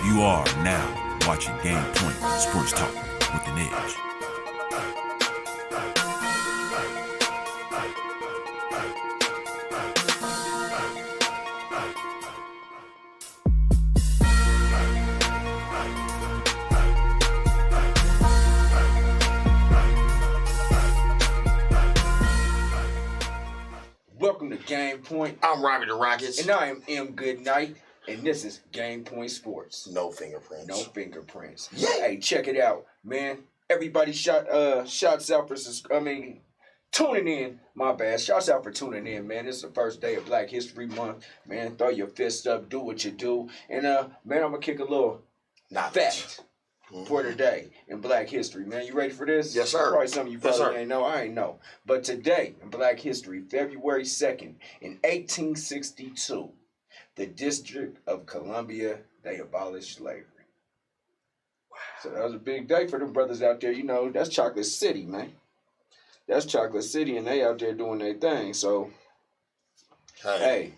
You are now watching Game Point Sports Talk with an Edge. Welcome to Game Point. I'm Robbie the Rockets. And I am M.GOODKNIGHT. And this is Game Point Sports. No fingerprints. No fingerprints. Yeah. Hey, check it out, man. Everybody shouts out for tuning in. My bad. Shouts out for tuning in, man. It's the first day of Black History Month. Man, throw your fists up, do what you do. And man, I'm gonna kick a little fact for today in Black History, man. You ready for this? Yes, sir. Probably something you probably ain't know. I ain't know. But today in Black History, February 2nd, in 1862, the District of Columbia, they abolished slavery. Wow. So that was a big day for them brothers out there. You know, that's Chocolate City, man. That's Chocolate City, and they out there doing their thing. So, hey,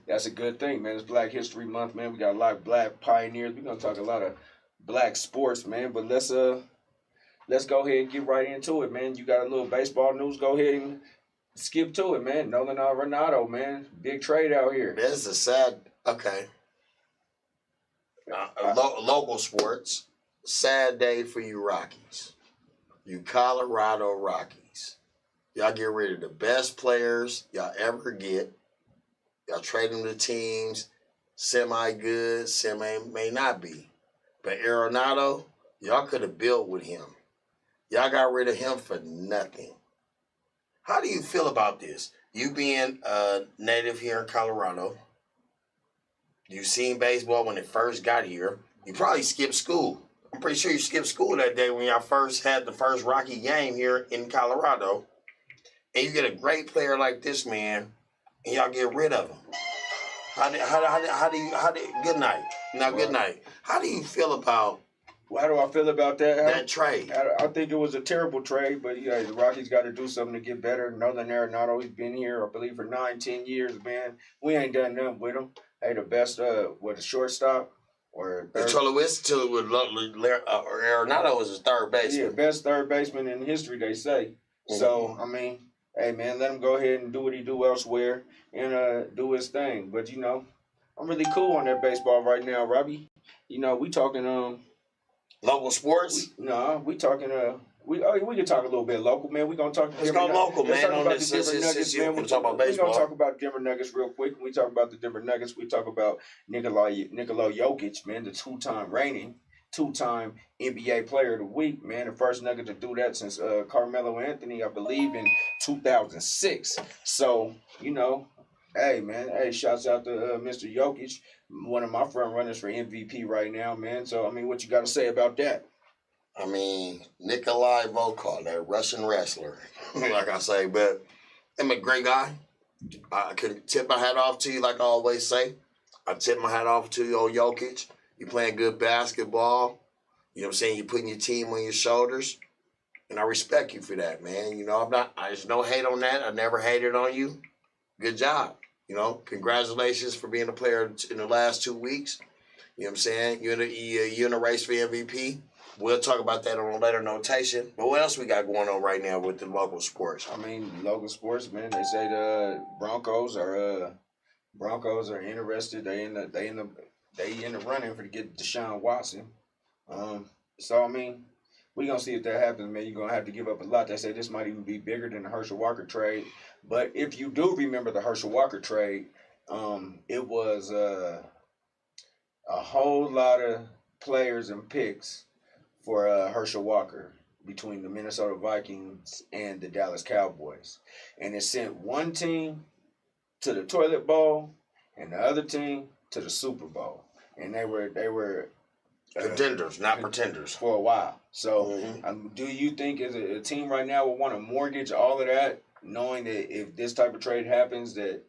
that's a good thing, man. It's Black History Month, man. We got a lot of black pioneers. We're gonna talk a lot of black sports, man. But let's go ahead and get right into it, man. You got a little baseball news? Go ahead and skip to it, man. Nolan Arenado, man. Big trade out here. This is a sad, local sports. Sad day for you Rockies. You Colorado Rockies. Y'all get rid of the best players y'all ever get. Y'all trade them to teams, semi-good, may not be. But Arenado, y'all could have built with him. Y'all got rid of him for nothing. How do you feel about this? You being a native here in Colorado, you seen baseball when it first got here. You probably skipped school. I'm pretty sure you skipped school that day when y'all first had the first Rocky game here in Colorado. And you get a great player like this man, and y'all get rid of him. How do you, good night. Now, good night. How do you feel about How do I feel about that? that trade? I think it was a terrible trade, but yeah, the Rockies got to do something to get better. Nolan Arenado, he's been here, I believe, for 9-10 years, man. We ain't done nothing with him. Hey, the best, the shortstop or third. Arenado was his third baseman. Yeah, best third baseman in history, they say. Mm-hmm. So, I mean, hey, man, let him go ahead and do what he do elsewhere and do his thing. But, you know, I'm really cool on that baseball right now, Robbie. You know, we talking local sports? We talking we can talk a little bit local, man. We gonna talk. Let's go local, man. On this, since you want to talk about baseball, we gonna talk about Denver Nuggets real quick. When we talk about the Denver Nuggets, we talk about Nikola Jokic, man, the two-time NBA Player of the Week, man. The first Nugget to do that since Carmelo Anthony, I believe, in 2006. So, you know, hey, man, shouts out to Mr. Jokic, one of my front runners for MVP right now, man. So, I mean, what you got to say about that? I mean, Nikolai Volkov, that Russian wrestler, like I say, but I'm a great guy. I can tip my hat off to you, like I always say. I tip my hat off to you, old Jokic. You playing good basketball. You know what I'm saying? You're putting your team on your shoulders. And I respect you for that, man. You know, there's no hate on that. I never hated on you. Good job. You know, congratulations for being a player in the last 2 weeks. You know what I'm saying? You're in a race for MVP. We'll talk about that on a later notation. But what else we got going on right now with the local sports? I mean, local sports, man. They say the Broncos are interested. They in the running for to get Deshaun Watson. So I mean, we gonna see if that happens, man. You're gonna have to give up a lot. They say this might even be bigger than the Herschel Walker trade. But if you do remember the Herschel Walker trade, it was a whole lot of players and picks for Herschel Walker between the Minnesota Vikings and the Dallas Cowboys. And it sent one team to the toilet bowl and the other team to the Super Bowl. And they were contenders, not pretenders, for a while. So do you think as a team right now will want to mortgage all of that, knowing that if this type of trade happens that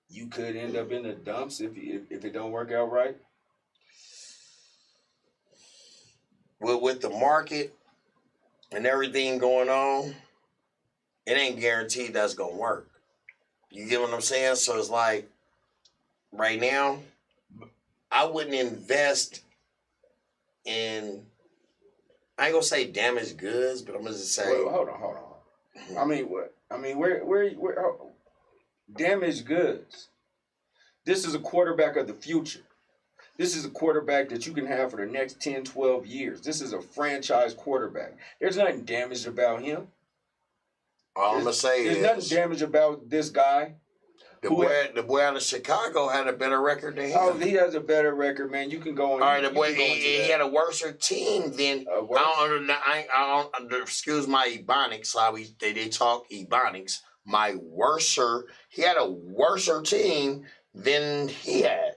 you could end up in the dumps if it don't work out right? Well, with the market and everything going on, it ain't guaranteed that's going to work. You get what I'm saying? So it's like, right now, I wouldn't invest in, I ain't gonna say damaged goods, but I'm gonna just say. Well, hold on. I mean, what? I mean, where damaged goods. This is a quarterback of the future. This is a quarterback that you can have for the next 10, 12 years. This is a franchise quarterback. There's nothing damaged about him. All I'm gonna say There's is nothing damaged about this guy. the boy out of Chicago had a better record than him. Oh, he has a better record, man. You can go on. All right, the boy he had a worse team than I don't excuse my ebonics. How they talk ebonics. He had a worser team than he had.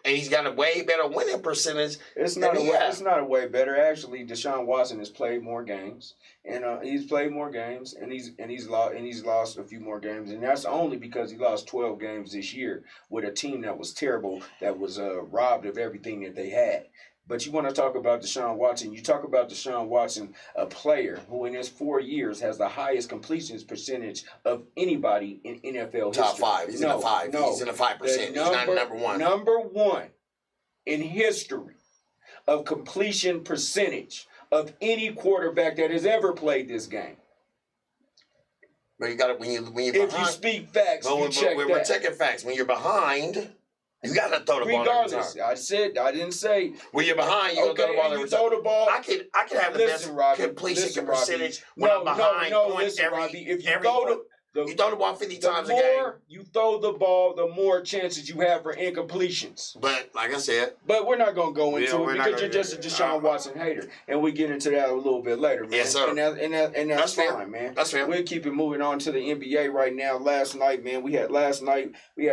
And he's got a way better winning percentage. It's not a way better. Actually, Deshaun Watson has played more games, and he's played more games, and he's lost a few more games, and that's only because he lost 12 games this year with a team that was terrible, that was robbed of everything that they had. But you want to talk about Deshaun Watson? You talk about Deshaun Watson, a player who in his 4 years has the highest completions percentage of anybody in NFL history. Top 5. He's in the 5. He's in the 5%. He's not number 1. Number 1 in history of completion percentage of any quarterback that has ever played this game. But you got it when you're behind. If you speak facts, we're taking facts. When you're behind, you got to throw the ball. Regardless, I didn't say. When you're behind, you throw the ball. You throw the ball. I can have the best completion percentage when I'm behind. Robbie. If you throw the ball 50 times a game. The more you throw the ball, the more chances you have for incompletions. But like I said, we're not gonna go into it because you're just a Deshaun Watson hater, and we get into that a little bit later, man. Yes, sir. And that's fine, fair. man. That's fair. We'll keep it moving on to the NBA right now. Last night, we had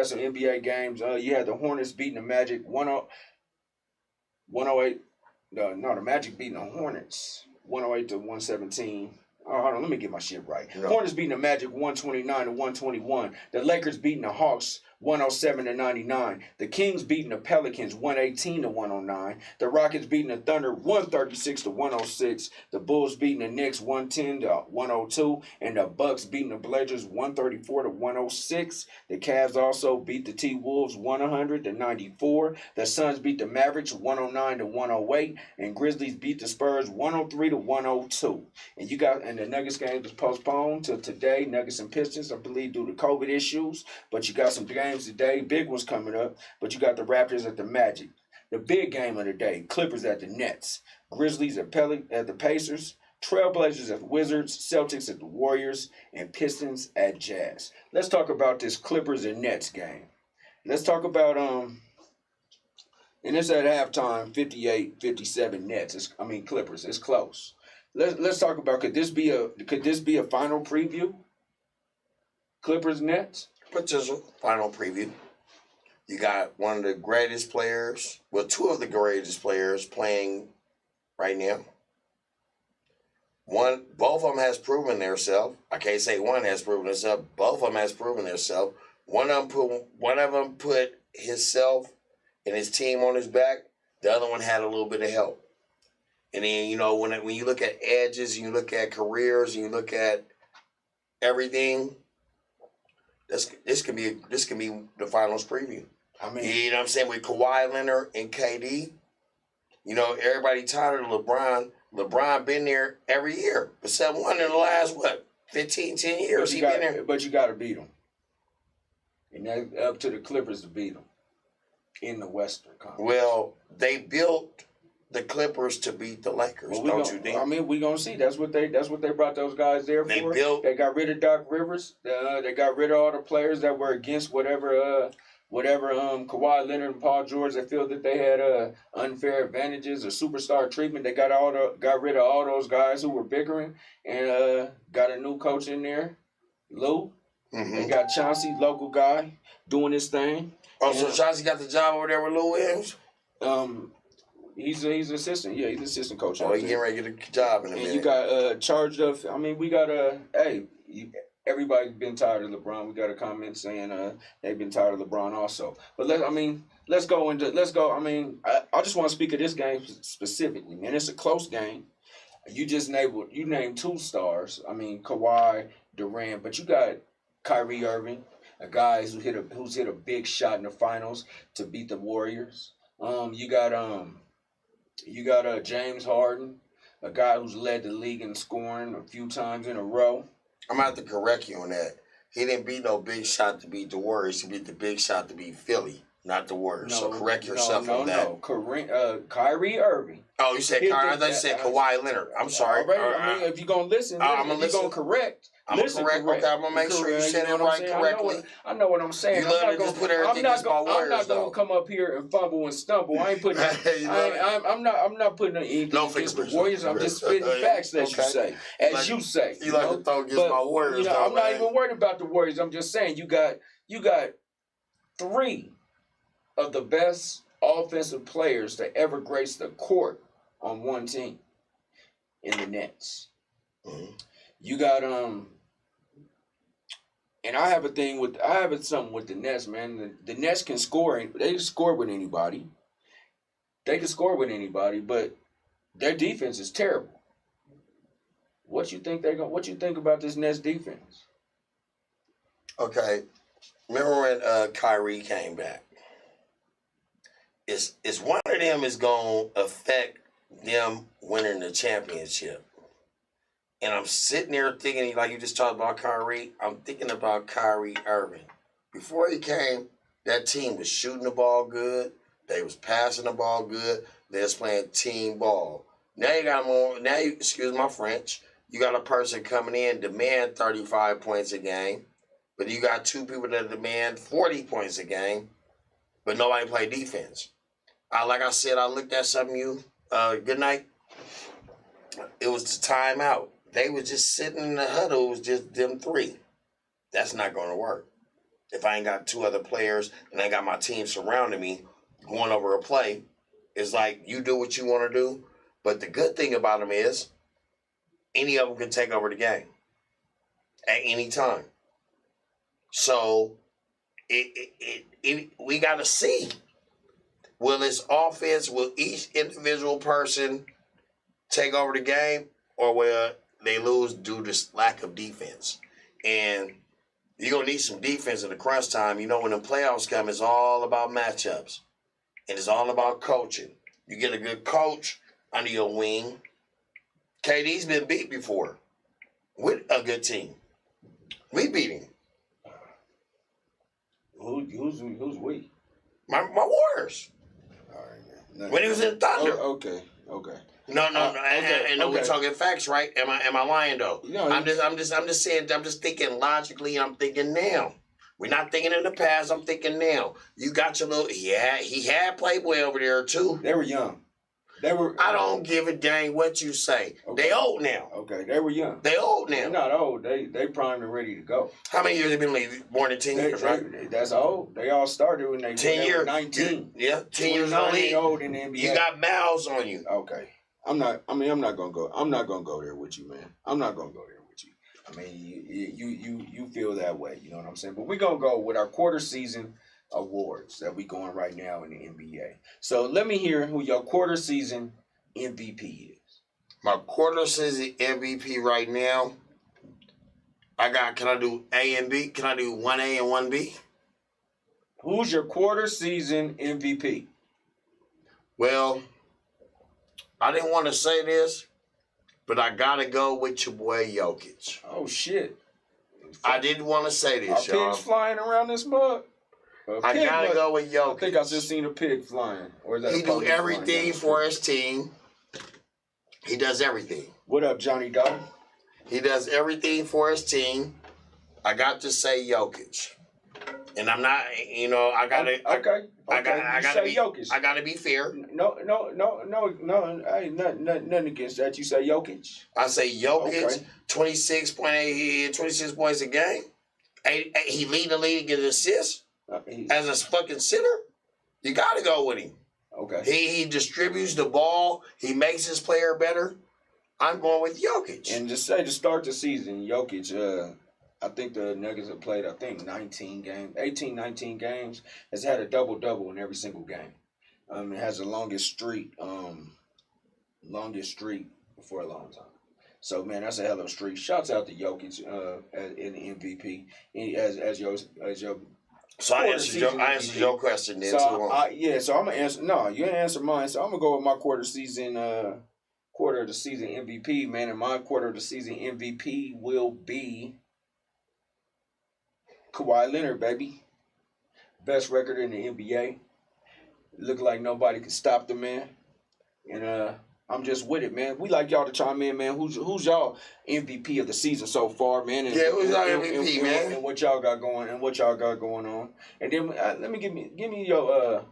some NBA games. You had the Hornets beating the Magic 108. No, the Magic beating the Hornets 108 to 117. Oh, hold on, let me get my shit right. Yeah. Hornets beating the Magic 129 to 121. The Lakers beating the Hawks 107 to 99. The Kings beating the Pelicans 118 to 109. The Rockets beating the Thunder 136 to 106. The Bulls beating the Knicks 110 to 102. And the Bucks beating the Blazers 134 to 106. The Cavs also beat the T-Wolves 100 to 94. The Suns beat the Mavericks 109 to 108. And Grizzlies beat the Spurs 103 to 102. And the Nuggets game was postponed to today. Nuggets and Pistons, I believe, due to COVID issues. But you got some games today. Big ones coming up. But you got the Raptors at the Magic. The big game of the day, Clippers at the Nets. Grizzlies at the Pacers. Trailblazers at the Wizards. Celtics at the Warriors. And Pistons at Jazz. Let's talk about this Clippers and Nets game. Let's talk about, and it's at halftime, 58-57 Nets. Clippers. It's close. Let's talk about could this be a final preview? Clippers Nets? Potential final preview. You got one of the greatest players, two of the greatest players playing right now. Both of them has proven themselves. I can't say one has proven himself. Both of them has proven themselves. One of them put himself and his team on his back. The other one had a little bit of help. And then, when you look at edges, and you look at careers, and you look at everything, this can be the finals preview. You know what I'm saying? With Kawhi Leonard and KD, everybody tired of LeBron. LeBron been there every year, except one in the last 10 years he been there. But you got to beat them, and that's up to the Clippers to beat them in the Western Conference. Well, they built the Clippers to beat the Lakers, don't you think? We're gonna see. That's what they brought those guys there for. They got rid of Doc Rivers. They got rid of all the players that were against whatever Kawhi Leonard and Paul George. They feel that they had unfair advantages or superstar treatment. They got rid of all those guys who were bickering and got a new coach in there, Lou. Mm-hmm. They got Chauncey, local guy, doing his thing. Oh, so Chauncey got the job over there with Lou Williams? He's assistant. Yeah, he's assistant coach. Oh, he's getting ready to get a job in a minute. And you got charged of. We got everybody's been tired of LeBron. We got a comment saying they've been tired of LeBron also. But let's go. I just want to speak of this game specifically, man. It's a close game. You named two stars. Kawhi, Durant, but you got Kyrie Irving, a guy who's hit a big shot in the finals to beat the Warriors. You got You got James Harden, a guy who's led the league in scoring a few times in a row. I'm going to have to correct you on that. He didn't beat no big shot to beat the Warriors. He beat the big shot to beat Philly, not the Warriors. So correct yourself on that. Kyrie Irving. Oh, you said Kyrie? I thought you said Kawhi Leonard. I'm sorry. I mean, if you're going to listen, if you're going to correct. I'm going to correct. Okay, I'm going to make sure you said it right correctly. I know what I'm saying. You love to just put everything against my Warriors, I'm not going to come up here and fumble and stumble. I ain't putting I'm not putting anything against the Warriors. I'm just spitting facts that you say. As you say. You like to throw against my Warriors, I'm not even worried about the Warriors. I'm just saying you got 3 of the best offensive players to ever grace the court on one team in the Nets. Mm-hmm. You got and I have something with the Nets, man. The Nets can score. They can score with anybody. But their defense is terrible. What you think about this Nets defense? Okay. Remember when Kyrie came back? It's one of them is gonna affect them winning the championship. And I'm sitting there thinking, like you just talked about Kyrie, I'm thinking about Kyrie Irving. Before he came, that team was shooting the ball good. They was passing the ball good. They was playing team ball. Now you got excuse my French, you got a person coming in, demand 35 points a game, but you got 2 people that demand 40 points a game, but nobody play defense. Like I said, I looked at some of you, good night. It was the timeout. They were just sitting in the huddle. It was just them 3. That's not going to work. If I ain't got 2 other players and I got my team surrounding me going over a play, it's like you do what you want to do. But the good thing about them is any of them can take over the game at any time. So we got to see. Will this offense, will each individual person take over the game, or will they lose due to lack of defense? And you're going to need some defense in the crunch time. You know, when the playoffs come, it's all about matchups. And it's all about coaching. You get a good coach under your wing. KD's been beat before with a good team. We beat him. Who's we? My Warriors. All right, when he was in Thunder. Okay. No. We're talking facts, right? Am I lying though? No, I'm just saying. I'm just thinking logically. I'm thinking now. We're not thinking in the past. I'm thinking now. You got your little. He had Playboy over there too. They were young. I don't give a dang what you say. Okay. They old now. Okay, they were young. They old now. They're not old. They primed and ready to go. How many years have been leaving? More than 10 years, right? That's old. They all started when they were 19. Yeah, 10 years old in the NBA. You got miles on you. Okay. I'm not gonna go there with you, man. I'm not gonna go there with you. I mean, you feel that way, you know what I'm saying? But we're gonna go with our quarter season awards that we going right now in the NBA. So let me hear who your quarter season MVP is. My quarter season MVP right now, can I do A and B? Can I do 1A and 1B? Who's your quarter season MVP? Well, I didn't want to say this, but I got to go with your boy Jokic. Oh, shit. I didn't want to say this, y'all. Are pigs flying around this mug? I got to go with Jokic. I think I just seen a pig flying. Or is that he do everything for his team. He does everything. What up, Johnny Dog? He does everything for his team. I got to say Jokic. And I'm not, I gotta. Okay. I gotta be Jokic. I gotta be fair. No. Ain't nothing against that. You say Jokic. I say Jokic. 26.8, 26 points a game. He lead the league in assists as a fucking center. You gotta go with him. Okay. He distributes the ball. He makes his player better. I'm going with Jokic. And just say to start the season, Jokic. I think the Nuggets have played, 18, 19 games. Has had a double-double in every single game. It has the longest streak for a long time. So, man, that's a hell of a streak. Shouts out to Jokic in the MVP. As your So I answered your question then too. So so I'm gonna answer. No, you didn't answer mine. So I'm gonna go with my quarter of the season MVP, man. And my quarter of the season MVP will be Kawhi Leonard, baby. Best record in the NBA. Look like nobody can stop the man. And I'm just with it, man. We like y'all to chime in, man. Who's y'all MVP of the season so far, man? And, who's our MVP, man? And what y'all got going on? And then let me give me your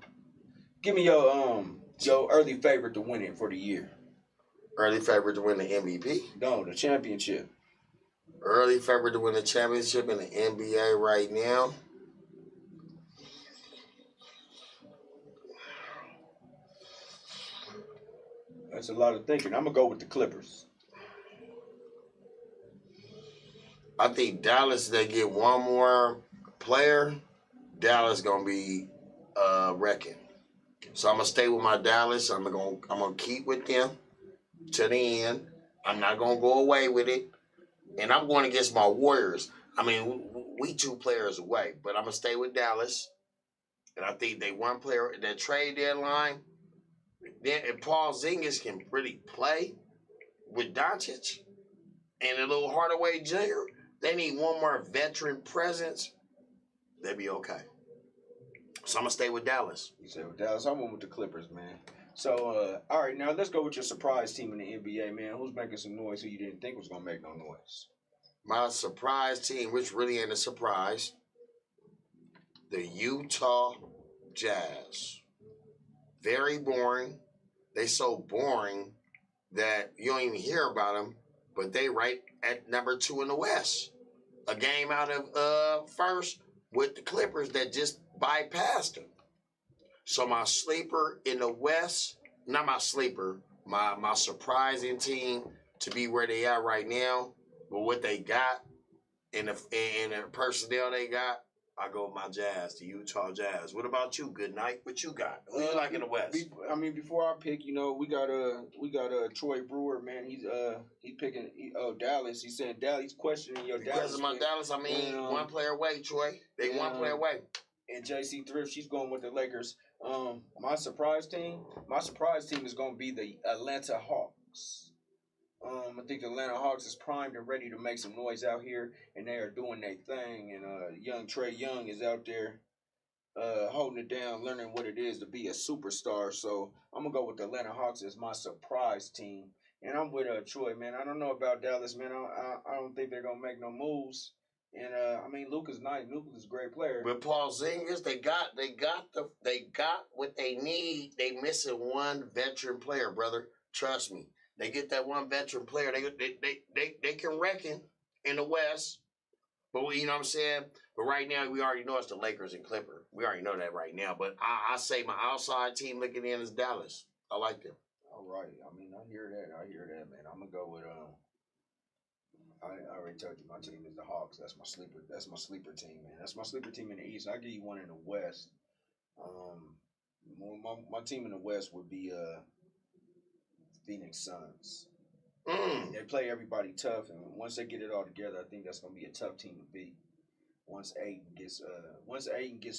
early favorite to win it for the year. Early favorite to win the MVP? No, the championship. Early favorite to win the championship in the NBA right now. That's a lot of thinking. I'm gonna go with the Clippers. I think Dallas, they get one more player, Dallas gonna be wrecking. So I'm gonna stay with my Dallas. I'm gonna keep with them to the end. I'm not gonna go away with it, and I'm going against my Warriors. I mean, we 2 players away, but I'm gonna stay with Dallas. And I think they one player that trade deadline. Then if Paul Zingis can really play with Doncic and a little Hardaway Jr., they need one more veteran presence. They'll be okay. So I'm gonna stay with Dallas. You say with Dallas. I went with the Clippers, man. So all right, now let's go with your surprise team in the NBA, man. Who's making some noise who you didn't think was gonna make no noise? My surprise team, which really ain't a surprise, the Utah Jazz. Very boring. They so boring that you don't even hear about them, but they right at number 2 in the West. A game out of first with the Clippers that just bypassed them. So my sleeper in the West, not my sleeper, my surprising team to be where they are right now, but what they got and the personnel they got, I go with my Jazz, the Utah Jazz. What about you, Good Night? What you got? Who you like in the West? Before I pick, we got Troy Brewer, man. He's picking Dallas. He's saying Dallas. He's questioning your Dallas. Because of my Dallas, I mean, one player away, Troy. They one player away. And JC Thrift, she's going with the Lakers. My surprise team is going to be the Atlanta Hawks. I think the Atlanta Hawks is primed and ready to make some noise out here, and they are doing their thing. And young Trey Young is out there holding it down, learning what it is to be a superstar. So I'm gonna go with the Atlanta Hawks as my surprise team. And I'm with Troy, man. I don't know about Dallas, man. I don't think they're gonna make no moves. And Luka's nice. Luka's a great player. But Paul Zingis, they got what they need. They missing one veteran player, brother. Trust me. They get that one veteran player. They can reckon in the West. But you know what I'm saying? But right now, we already know it's the Lakers and Clippers. We already know that right now. But I say my outside team looking in is Dallas. I like them. All right. I hear that, man. I'm going to go with, I already told you my team is the Hawks. That's my sleeper team, man. That's my sleeper team in the East. I'll give you one in the West. My team in the West would be Phoenix Suns. They play everybody tough, and once they get it all together, I think that's going to be a tough team to beat. Once Ayton gets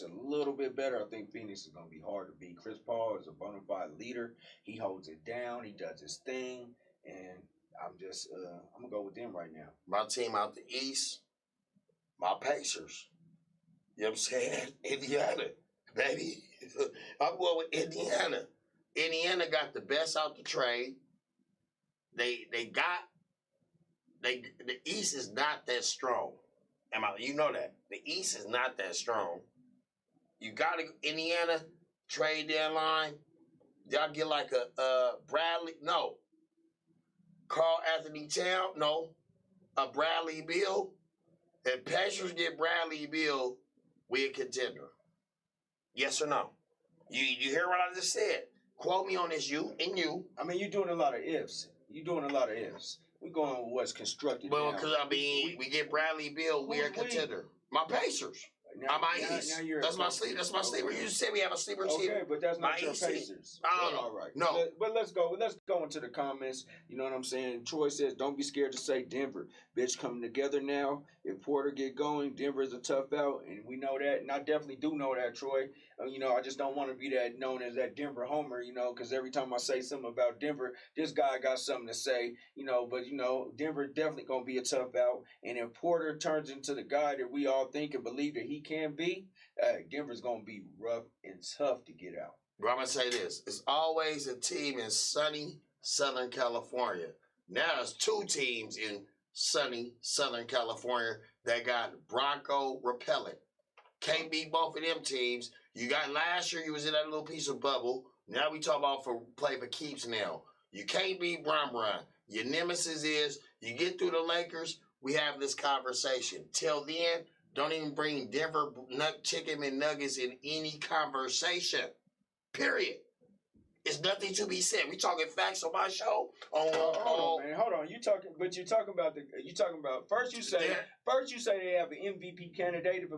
a little bit better, I think Phoenix is going to be hard to beat. Chris Paul is a bona fide leader. He holds it down. He does his thing, and I'm going to go with them right now. My team out the East, my Pacers. You know what I'm saying? Indiana, baby. I'm going with Indiana. Indiana got the best out the trade. The East is not that strong. You know that. The East is not that strong. You got to, Indiana, trade deadline. Y'all get like a Bradley, no. Carl Anthony Town, no. A Bradley Beal. If Pacers get Bradley Beal, we a contender. Yes or no? You hear what I just said? Quote me on this, you and you. You're doing a lot of ifs. We're going with what's constructed. Well, because we get Bradley Beal, we are a contender. My Pacers. I'm my East. That's my sleeper. That's my sleeper. You said we have a sleeper team. Okay, but that's not my your East Pacers. team. I don't know. All right. No. But let's go. Let's go into the comments. You know what I'm saying? Troy says, don't be scared to say Denver. Bitch coming together now. If Porter get going, Denver is a tough out. And we know that. And I definitely do know that, Troy. You know, I just don't want to be that known as that Denver homer, you know, because every time I say something about Denver, this guy got something to say, you know. But, you know, Denver definitely going to be a tough out. And if Porter turns into the guy that we all think and believe that he can be, Denver's going to be rough and tough to get out. But I'm going to say this. It's always a team in sunny Southern California. Now there's two teams in sunny Southern California that got Bronco repellent. Can't beat both of them teams. You got last year, you was in that little piece of bubble. Now we talk about play for keeps now. You can't beat Bron. Your nemesis is, you get through the Lakers, we have this conversation. Till then, don't even bring Denver chicken and nuggets in any conversation. Period. It's nothing to be said. We talking facts on my show. Hold on, man. Hold on. You talking about first you say they have an MVP candidate if a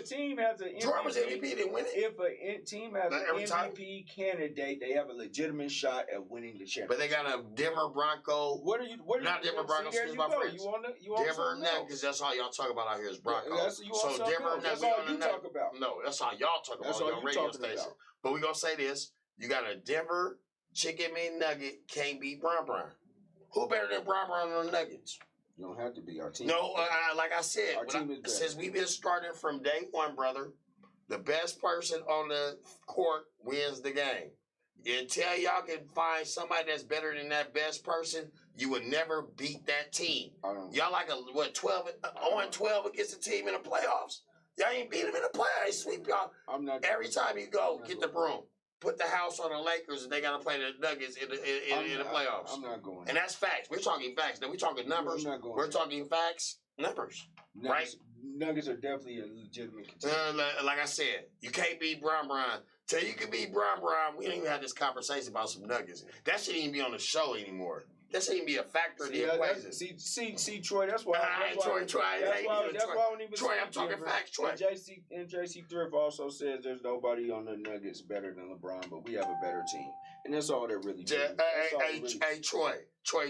team has an MVP, didn't win it. If a team has an MVP candidate, they have a legitimate shot at winning the championship. But they got a Denver Bronco. What are you not Denver Broncos? There you go. You want Denver Nuggets. That's all y'all talk about out here is Broncos. So Denver Nuggets. That's all you talk about. No, that's all y'all talk about on your radio station. But we gonna say this: you got a Denver chicken McNugget can't beat Bron. Who better than Bron on the Nuggets? You don't have to be our team. No, like I said, our team is better. Since we've been starting from day one, brother, the best person on the court wins the game. Until y'all can find somebody that's better than that best person, you would never beat that team. Y'all like 12 against a team in the playoffs. Y'all ain't beat them in the playoffs. They sweep y'all. Every time you go, get the broom. Put the house on the Lakers, and they got to play the Nuggets in the playoffs. I'm not going. And that's facts. We're talking facts. Now, we're talking numbers. We're talking facts, numbers. Right? Nuggets are definitely a legitimate contender. Like I said, you can't beat Bron. Till you can beat Bron, we don't even have this conversation about some Nuggets. That shouldn't even be on the show anymore. That shouldn't even be a factor in the equation. See, Troy, that's why. Troy, I'm talking facts, Troy. And JC Thrift also says there's nobody on the Nuggets better than LeBron, but we have a better team. And that's all that really matters. Hey, Troy,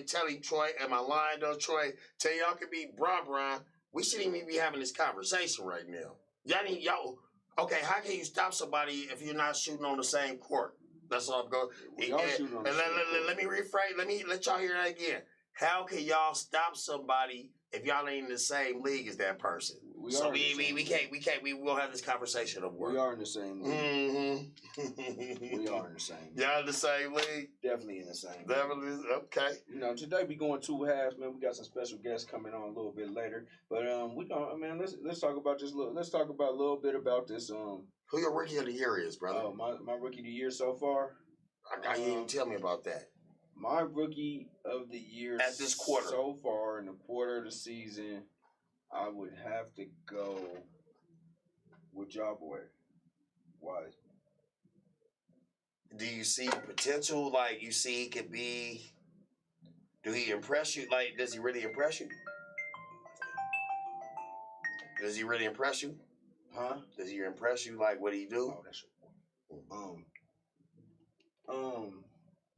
tell him, Troy, am I lying though, Troy? Tell y'all can beat Bron. We shouldn't even be having this conversation right now. Y'all, okay, how can you stop somebody if you're not shooting on the same court? That's all I'm going. Let me rephrase. Let y'all hear that again. How can y'all stop somebody if y'all ain't in the same league as that person? We won't have this conversation of work. We are in the same league. Mm-hmm. We are in the same league. Y'all in the same league? Definitely in the same league. Definitely, okay. You know, today we going 2 halves, man. We got some special guests coming on a little bit later. But let's talk about this let's talk about a little bit about this who your rookie of the year is, brother? My rookie of the year so far. I didn't even tell me about that. My rookie of the year at this quarter so far in the quarter of the season, I would have to go with Jawboy. Why? Do you see potential? Like you see, he could be. Do he impress you? Like, does he really impress you? Does he really impress you? Huh? Does he impress you? Like, what do he do? Oh, that's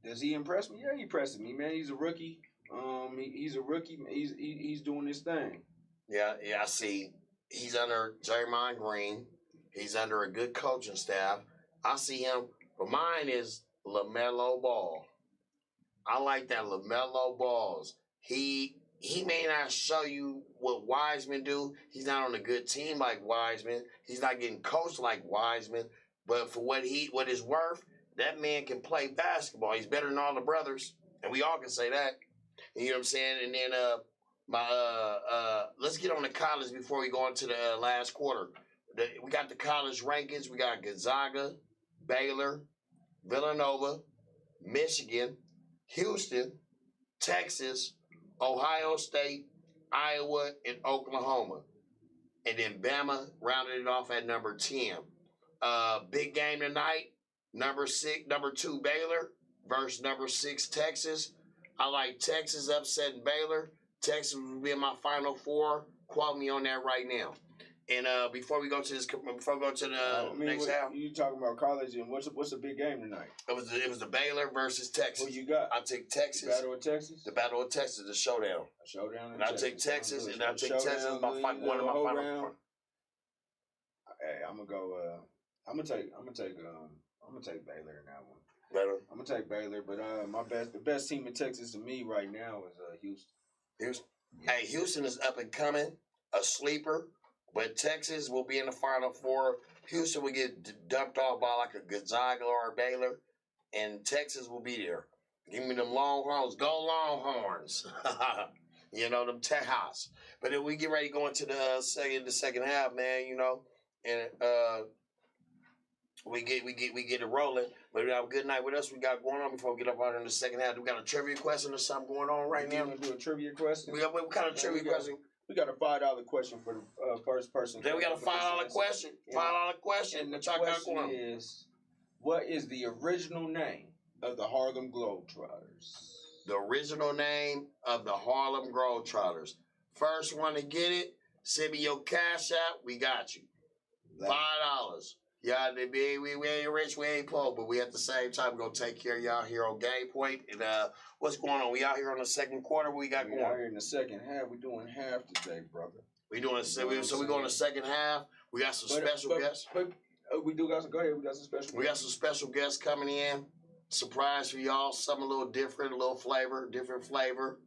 does he impress me? Yeah, he impresses me, man. He's a rookie. He's a rookie. He's doing his thing. Yeah. I see. He's under Draymond Green. He's under a good coaching staff. I see him. But mine is LaMelo Ball. I like that LaMelo Balls. He may not show you what Wiseman do. He's not on a good team like Wiseman. He's not getting coached like Wiseman. But for what his worth, that man can play basketball. He's better than all the brothers, and we all can say that. You know what I'm saying? And then let's get on to college before we go into the last quarter. We got the college rankings. We got Gonzaga, Baylor, Villanova, Michigan, Houston, Texas, Ohio State, Iowa, and Oklahoma. And then Bama rounded it off at number 10. Big game tonight. Number 2 Baylor versus number 6 Texas. I like Texas upsetting Baylor. Texas will be in my Final Four. Quote me on that right now. And before we go to the next half, you talking about college and what's the big game tonight? It was the Baylor versus Texas. Who you got? I take Texas. The Battle of Texas. The Battle of Texas, the showdown. A showdown. And I take Texas, and I take Texas as one of my final. Hey, I'm gonna take Baylor in that one. Better. I'm gonna take Baylor, but the best team in Texas to me right now is Houston. Houston. Hey, Houston is up and coming, a sleeper, but Texas will be in the Final Four. Houston will get dumped off by like a Gonzaga or a Baylor, and Texas will be there. Give me them Longhorns. Go Longhorns. You know, them Tejas. But then we get ready to go into the second half, man, you know, and we get it rolling. But we have a good night with us. We got going on before we get up out in the second half. We got a trivia question or something going on right now. We're gonna do a trivia question. What kind of trivia question? We got a $5 question for the first person. Then we got a $5 question. $5 question. And the question is, what is the original name of the Harlem Globetrotters? The original name of the Harlem Globetrotters. First one to get it, send me your cash app. We got you. $5. Y'all, we ain't rich, we ain't poor, but we at the same time gonna take care of y'all here on Game Point. And what's going on? We out here on the second quarter. What we got going? Out here in the second half. We doing half today, brother. We doing so we going to the second half. We got some special guests. But we do got some. Go ahead. We got some special. We got some special guests coming in. Surprise for y'all. Something a little different, a little flavor, different flavor.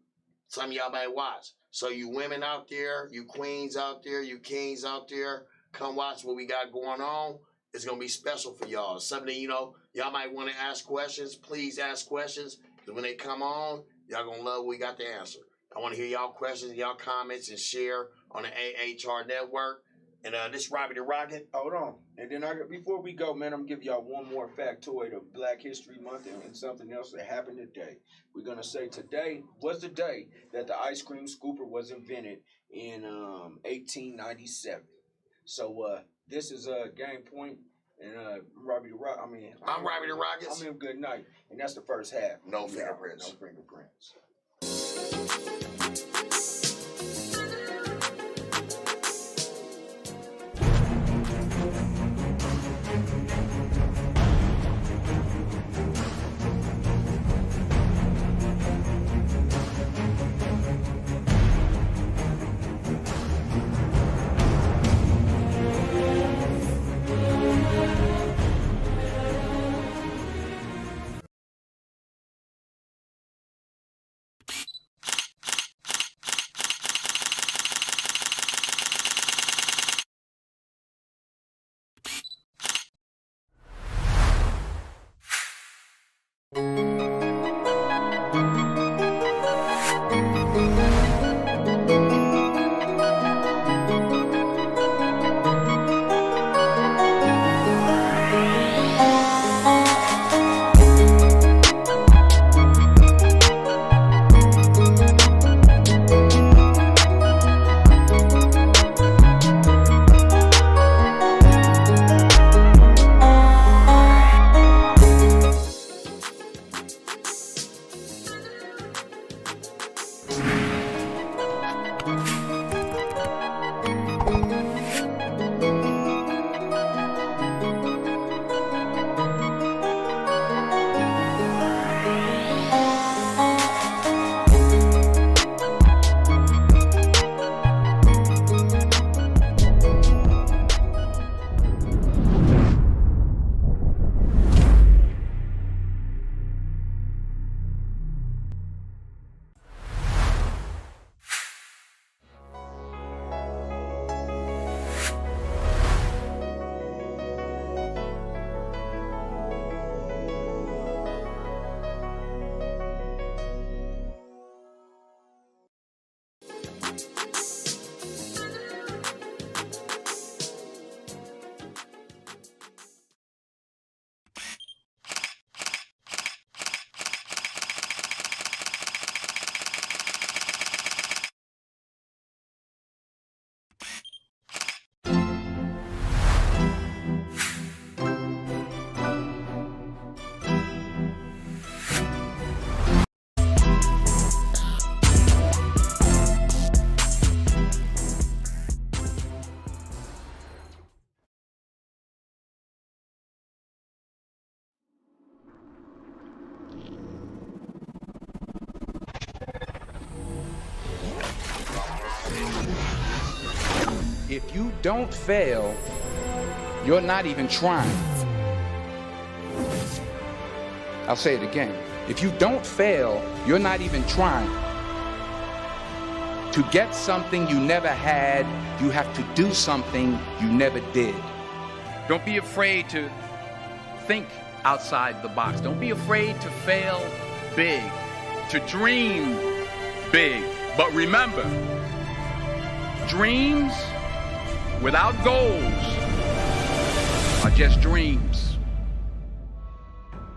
Some of y'all may watch. So you women out there, you queens out there, you kings out there, come watch what we got going on. It's going to be special for y'all. Something, you know, y'all might want to ask questions. Please ask questions. Because when they come on, y'all going to love what we got to answer. I want to hear y'all questions, y'all comments, and share on the AHRR Network. And this is Robbie the Rocket. Hold on. And then before we go, man, I'm going to give y'all one more factoid of Black History Month and something else that happened today. We're going to say today was the day that the ice cream scooper was invented in 1897. So, this is Game Point, and I'm Robbie the Rockets. I'm M.GOODKNIGHT, and that's the first half. No fingerprints. No fingerprints. If you don't fail, you're not even trying. I'll say it again. If you don't fail, you're not even trying. To get something you never had, you have to do something you never did. Don't be afraid to think outside the box. Don't be afraid to fail big, to dream big. But remember, dreams without goals are just dreams.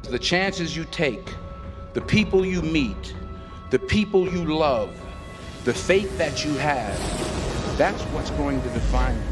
The chances you take, the people you meet, the people you love, the faith that you have, that's what's going to define you.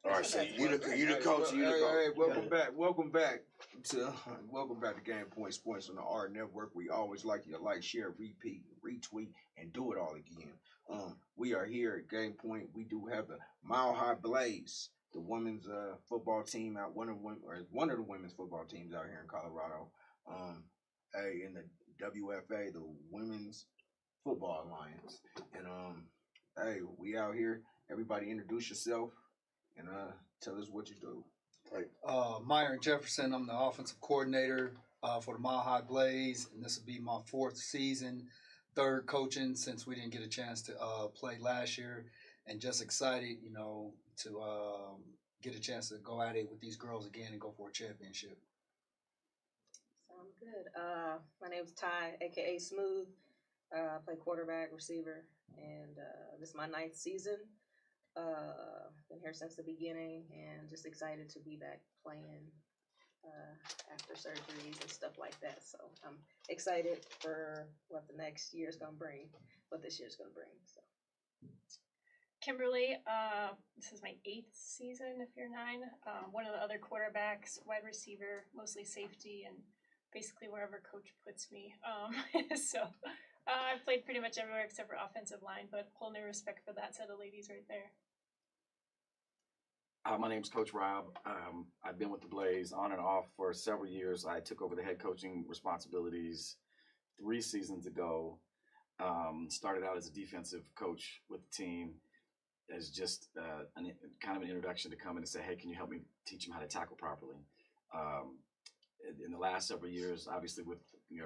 All right, so you the coach. Hey, welcome back to Game Point Sports on the AHRR Network. We always like you to like, share, repeat, retweet, and do it all again. We are here at Game Point. We do have the Mile High Blaze, the women's football team out, one of the women's football teams out here in Colorado. In the WFA, the Women's Football Alliance, and we out here. Everybody, introduce yourself and tell us what you do. Myron, Jefferson. I'm the offensive coordinator for the Mile High Blaze, and this will be my 4th season, 3rd coaching since we didn't get a chance to play last year, and just excited, to get a chance to go at it with these girls again and go for a championship. Sounds good. My name's Ty, aka Smooth. I play quarterback, receiver, and this is my 9th season. Been here since the beginning, and just excited to be back playing after surgeries and stuff like that. So I'm excited for what the next year's gonna bring, what this year's gonna bring. So Kimberly, this is my 8th season, if you're 9. One of the other quarterbacks, wide receiver, mostly safety, and basically wherever coach puts me. So I've played pretty much everywhere except for offensive line, but whole new respect for that set of ladies right there. My name's Coach Rob. I've been with the Blaze on and off for several years. I took over the head coaching responsibilities 3 seasons ago. Started out as a defensive coach with the team as just kind of an introduction to come in and say, hey, can you help me teach them how to tackle properly? In the last several years, obviously with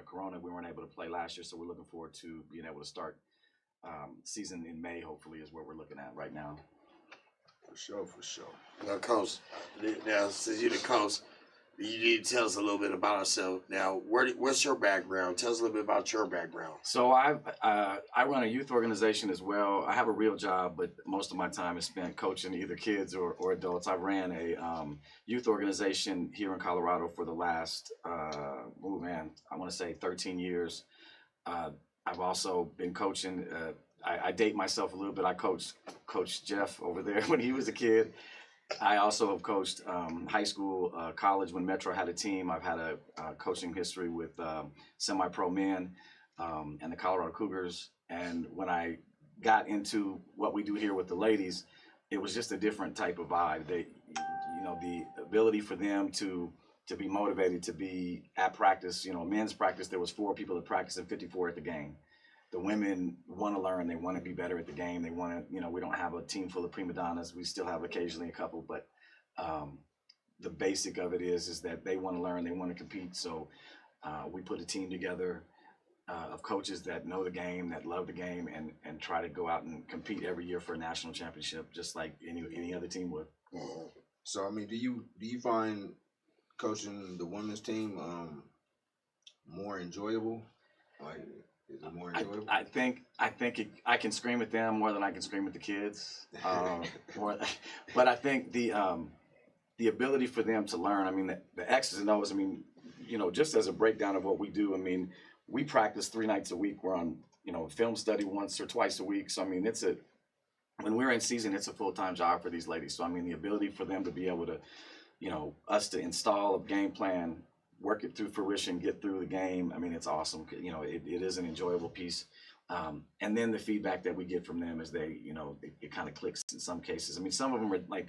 Corona, we weren't able to play last year, so we're looking forward to being able to start season in May, hopefully, is what we're looking at right now. For sure. Now, Coach, since you're the coach, You need to tell us a little bit about yourself. Now, what's your background? Tell us a little bit about your background. So I run a youth organization as well. I have a real job, but most of my time is spent coaching either kids or adults. I ran a youth organization here in Colorado for the last, I want to say 13 years. I've also been coaching. I date myself a little bit. I coached Jeff over there when he was a kid. I also have coached high school, college when Metro had a team. I've had a coaching history with semi-pro men and the Colorado Cougars. And when I got into what we do here with the ladies, it was just a different type of vibe. The ability for them to be motivated to be at practice. Men's practice, there was 4 people at practice and 54 at the game. The women want to learn. They want to be better at the game. They want to, we don't have a team full of prima donnas. We still have occasionally a couple, but the basic of it is that they want to learn. They want to compete. So we put a team together of coaches that know the game, that love the game, and try to go out and compete every year for a national championship, just like any other team would. So, I mean, do you find coaching the women's team more enjoyable? Like, is it more enjoyable? I think I can scream at them more than I can scream at the kids. But I think the ability for them to learn. I mean, the X's and O's. I mean, just as a breakdown of what we do. I mean, we practice 3 nights a week. We're on film study once or twice a week. So I mean, when we're in season, it's a full-time job for these ladies. So I mean, the ability for them to be able to, us to install a game plan, work it through fruition, get through the game. I mean, it's awesome. It is an enjoyable piece. And then the feedback that we get from them is it kind of clicks in some cases. I mean, some of them are like,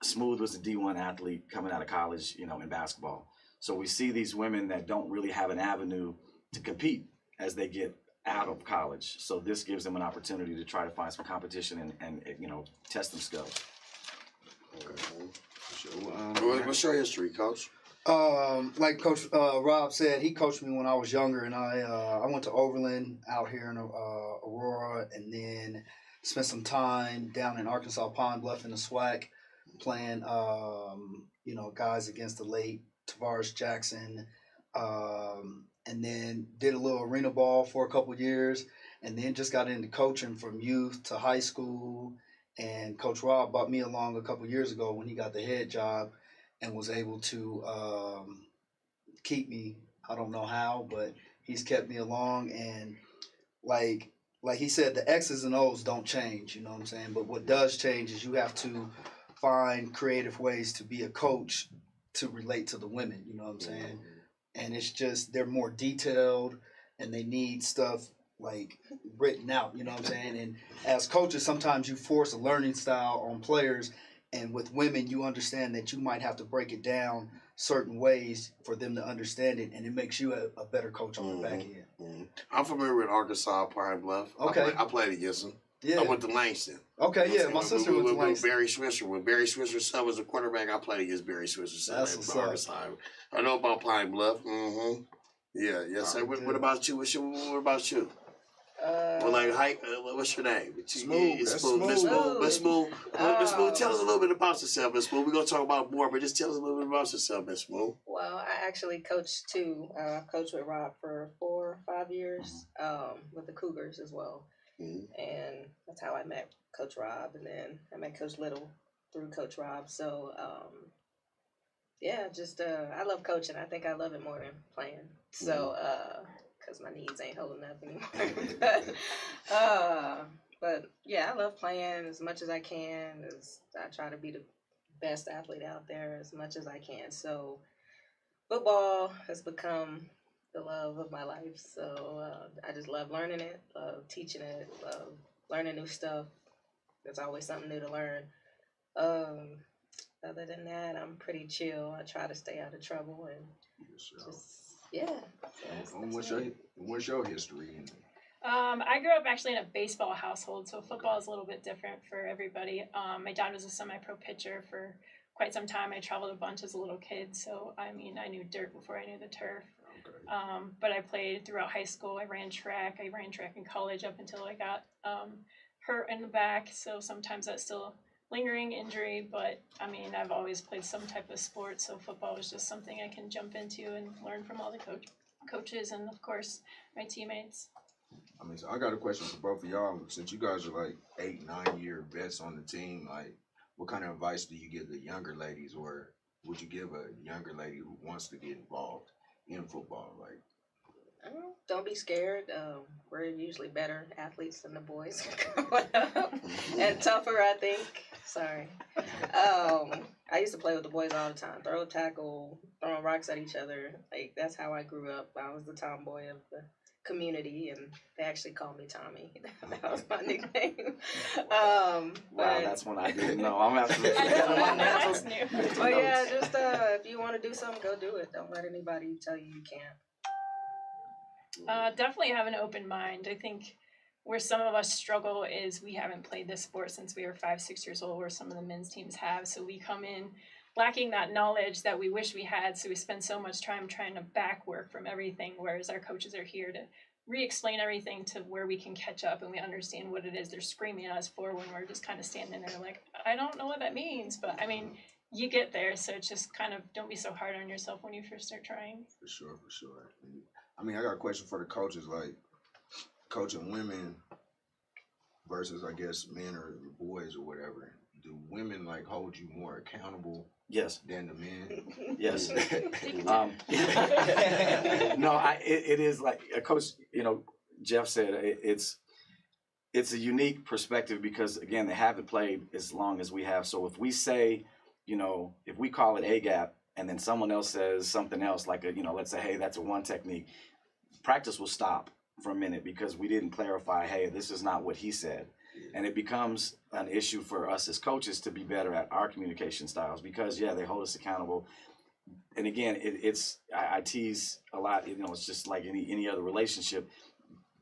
Smooth was a D1 athlete coming out of college, in basketball. So we see these women that don't really have an avenue to compete as they get out of college. So this gives them an opportunity to try to find some competition and test them skills. Okay. So, what's your history, Coach? Like Coach Rob said, he coached me when I was younger, and I went to Overland out here in Aurora, and then spent some time down in Arkansas Pine Bluff in the SWAC, playing guys against the late Tavares Jackson, and then did a little arena ball for a couple of years, and then just got into coaching from youth to high school. And Coach Rob brought me along a couple of years ago when he got the head job, and was able to keep me. I don't know how, but he's kept me along. And like he said, the X's and O's don't change, you know what I'm saying? But what does change is you have to find creative ways to be a coach to relate to the women, you know what I'm saying? And it's just, they're more detailed, and they need stuff like written out, you know what I'm saying? And as coaches, sometimes you force a learning style on players. And with women, you understand that you might have to break it down certain ways for them to understand it, and it makes you a better coach on the back end. I'm familiar with Arkansas Pine Bluff. Okay. I played against them. Yeah. I went to Langston. Okay, yeah, my sister went to Langston. Barry Swisher. When Barry Swisher's son was a quarterback, I played against Barry Swisher's son That's at Arkansas. I know about Pine Bluff. Yeah, yes. Sir. What about you? What about you? What's your name? Smooth. It's That's Smooth. Miss Smooth. Miss Smooth. Miss Smooth, tell us a little bit about yourself, Miss Smooth. We're gonna talk about more, but just tell us a little bit about yourself, Miss Smooth. Well, I actually coached too. I coached with Rob for 4 or 5 years, with the Cougars as well. And that's how I met Coach Rob, and then I met Coach Little through Coach Rob. So I love coaching. I think I love it more than playing. So because my knees ain't holding up anymore. But yeah, I love playing as much as I can. I try to be the best athlete out there as much as I can. So football has become the love of my life. So I just love learning it, love teaching it, love learning new stuff. There's always something new to learn. Other than that, I'm pretty chill. I try to stay out of trouble and What's your history? I grew up actually in a baseball household, so football is a little bit different for everybody. My dad was a semi-pro pitcher for quite some time. I traveled a bunch as a little kid, so I knew dirt before I knew the turf. Okay. But I played throughout high school. I ran track in college up until I got hurt in the back, so sometimes that still lingering injury, but I mean, I've always played some type of sport, so football was just something I can jump into and learn from all the coaches and, of course, my teammates. I mean, so I got a question for both of y'all. Since you guys are like 8-9 year vets on the team, like, what kind of advice do you give the younger ladies, or would you give a younger lady who wants to get involved in football? Like, don't be scared. We're usually better athletes than the boys growing up, and tougher, I think. Sorry. I used to play with the boys all the time. Throw a tackle, throwing rocks at each other. Like, that's how I grew up. I was the tomboy of the community, and they actually called me Tommy. That was my nickname. Wow, that's one I didn't know. I'm absolutely. That's new. But yeah, just if you want to do something, go do it. Don't let anybody tell you you can't. Definitely have an open mind. I think where some of us struggle is we haven't played this sport since we were 5-6 years old, where some of the men's teams have. So we come in lacking that knowledge that we wish we had. So we spend so much time trying to back work from everything, whereas our coaches are here to re-explain everything to where we can catch up and we understand what it is they're screaming at us for, when we're just kind of standing there like, I don't know what that means. But I mean, you get there. So it's just kind of, don't be so hard on yourself when you first start trying. For sure. I mean, I got a question for the coaches, like coaching women versus, I guess, men or boys or whatever. Do women like hold you more accountable? Yes. Than the men? Yes. No, it is like a coach. You know, Jeff said it's a unique perspective because, again, they haven't played as long as we have. So if we say, you know, if we call it a gap, and then someone else says something else, like let's say, hey, that's a one technique, practice will stop for a minute because we didn't clarify, hey, this is not what he said. And it becomes an issue for us as coaches to be better at our communication styles because, yeah, they hold us accountable. And again, I tease a lot, it's just like any other relationship.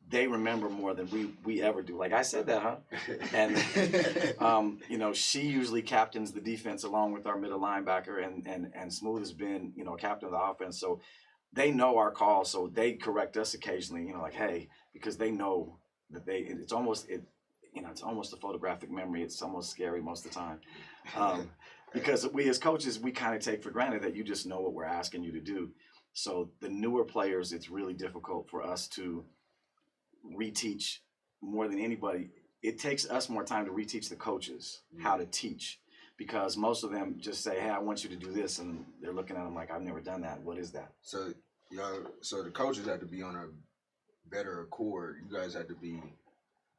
They remember more than we ever do. Like I said that, huh? And, she usually captains the defense along with our middle linebacker, and Smooth has been, captain of the offense. So they know our calls, so they correct us occasionally, like, hey, because they know that it's almost a photographic memory. It's almost scary most of the time. Because we as coaches, we kind of take for granted that you just know what we're asking you to do. So the newer players, it's really difficult for us to reteach more than anybody. It takes us more time to reteach the coaches how to teach, because most of them just say, hey, I want you to do this, and they're looking at them like, I've never done that. What is that? So the coaches had to be on a better accord. You guys had to be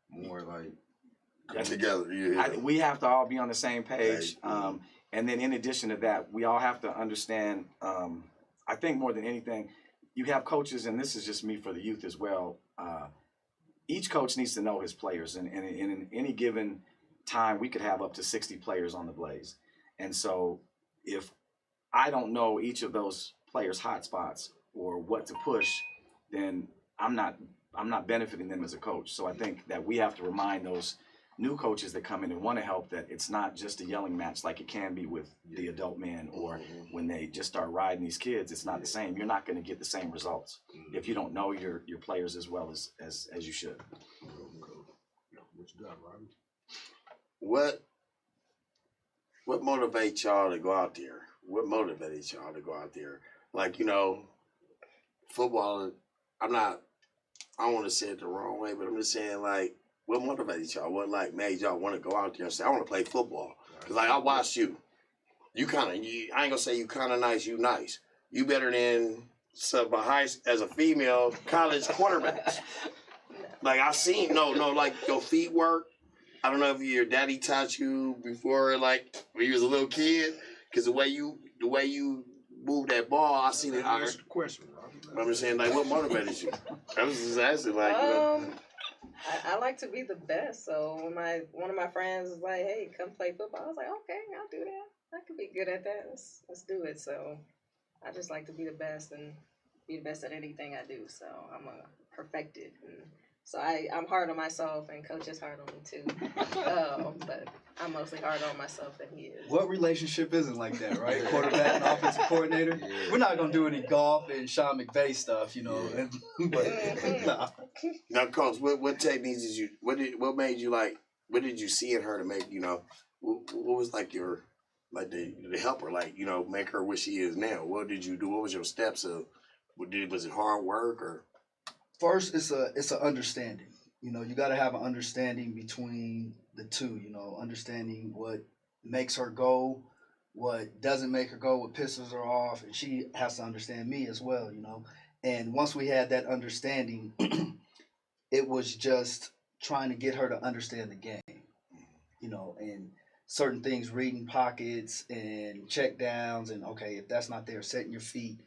more like together. Yeah. We have to all be on the same page. And then in addition to that, we all have to understand, I think more than anything, you have coaches, and this is just me for the youth as well, each coach needs to know his players, and in any given time, we could have up to 60 players on the Blaze. And so if I don't know each of those players' hot spots or what to push, then I'm not benefiting them as a coach. So I think that we have to remind those new coaches that come in and want to help that it's not just a yelling match like it can be with the adult men, or when they just start riding these kids. It's not the same. You're not going to get the same results if you don't know your players as well as you should. What you got, Robbie? What motivates y'all to go out there? What motivates y'all to go out there? Like, football, I don't want to say it the wrong way, but I'm just saying, like, what motivated y'all? What, like, made y'all want to go out there and say, I want to play football? Because, like, I watched you. I ain't going to say you kind of nice, you nice. You better than some as a female college quarterbacks. Like, I seen, like, your feet work. I don't know if your daddy taught you before, like, when you was a little kid. Because the way you move that ball, I seen it. That's the question, Robbie. I'm just saying, like, what motivated you? I was just asking, like, I like to be the best. So when one of my friends was like, "Hey, come play football," I was like, "Okay, I'll do that. I could be good at that. Let's do it." So I just like to be the best and be the best at anything I do. So I'm perfected, and so I'm hard on myself, and Coach is hard on me too. But I'm mostly harder on myself than he is. What relationship isn't like that, right? Quarterback and offensive coordinator. Yeah. We're not gonna do any golf and Sean McVay stuff, Yeah. But, nah. Now, Coach, what techniques did you? What made you like? What did you see in her to make what was like your the help her, like, you know, make her what she is now? What did you do? What was your steps of? Was it hard work or? First, it's a understanding. You know, you got to have an understanding between the two. You know, understanding what makes her go, what doesn't make her go, what pisses her off, and she has to understand me as well. You know, and once we had that understanding, it was just trying to get her to understand the game. You know, and certain things, reading pockets and check downs, and okay, if that's not there, setting your feet,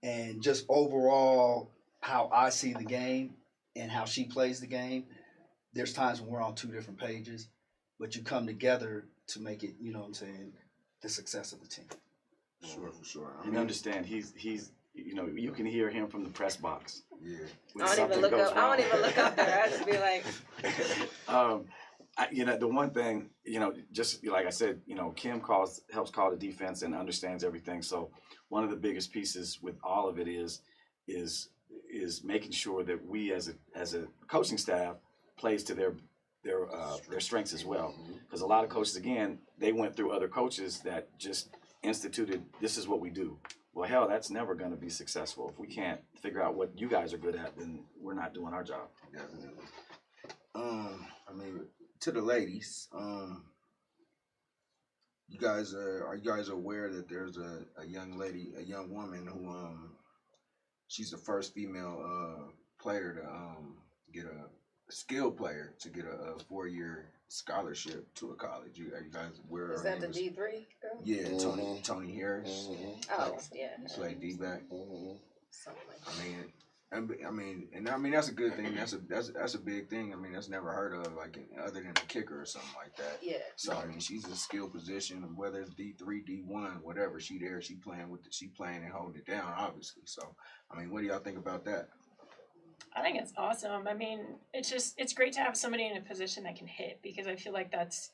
and just overall how I see the game and how she plays the game. There's times when we're on two different pages, but you come together to make it, you know what I'm saying, the success of the team. Sure, for sure. And understand, he's you know, you can hear him from the press box. Yeah. I don't even look up. I don't even look up there. I just be like. You know, the one thing, you know, just like I said, you know, Kim helps call the defense and understands everything. So one of the biggest pieces with all of it is making sure that we as a coaching staff plays to their strengths as well. Because a lot of coaches, again, they went through other coaches that just instituted, this is what we do. Well, hell, that's never going to be successful. If we can't figure out what you guys are good at, then we're not doing our job. Definitely. I mean, to the ladies, you guys are you guys aware that there's a young lady, a young woman who she's the first female player to get a skilled player to get a 4-year scholarship to a college. Are you guys aware? Is that the D3 girl? Yeah, Tony Harris. Oh, yeah. It's like D-back. Something like that. I mean that's a good thing. That's a big thing. I mean, that's never heard of, like, other than a kicker or something like that. Yeah. So I mean, she's in a skilled position, whether it's D3, D1, whatever. She playing and holding it down, obviously. So I mean, what do y'all think about that? I think it's awesome. I mean, it's great to have somebody in a position that can hit, because I feel like that's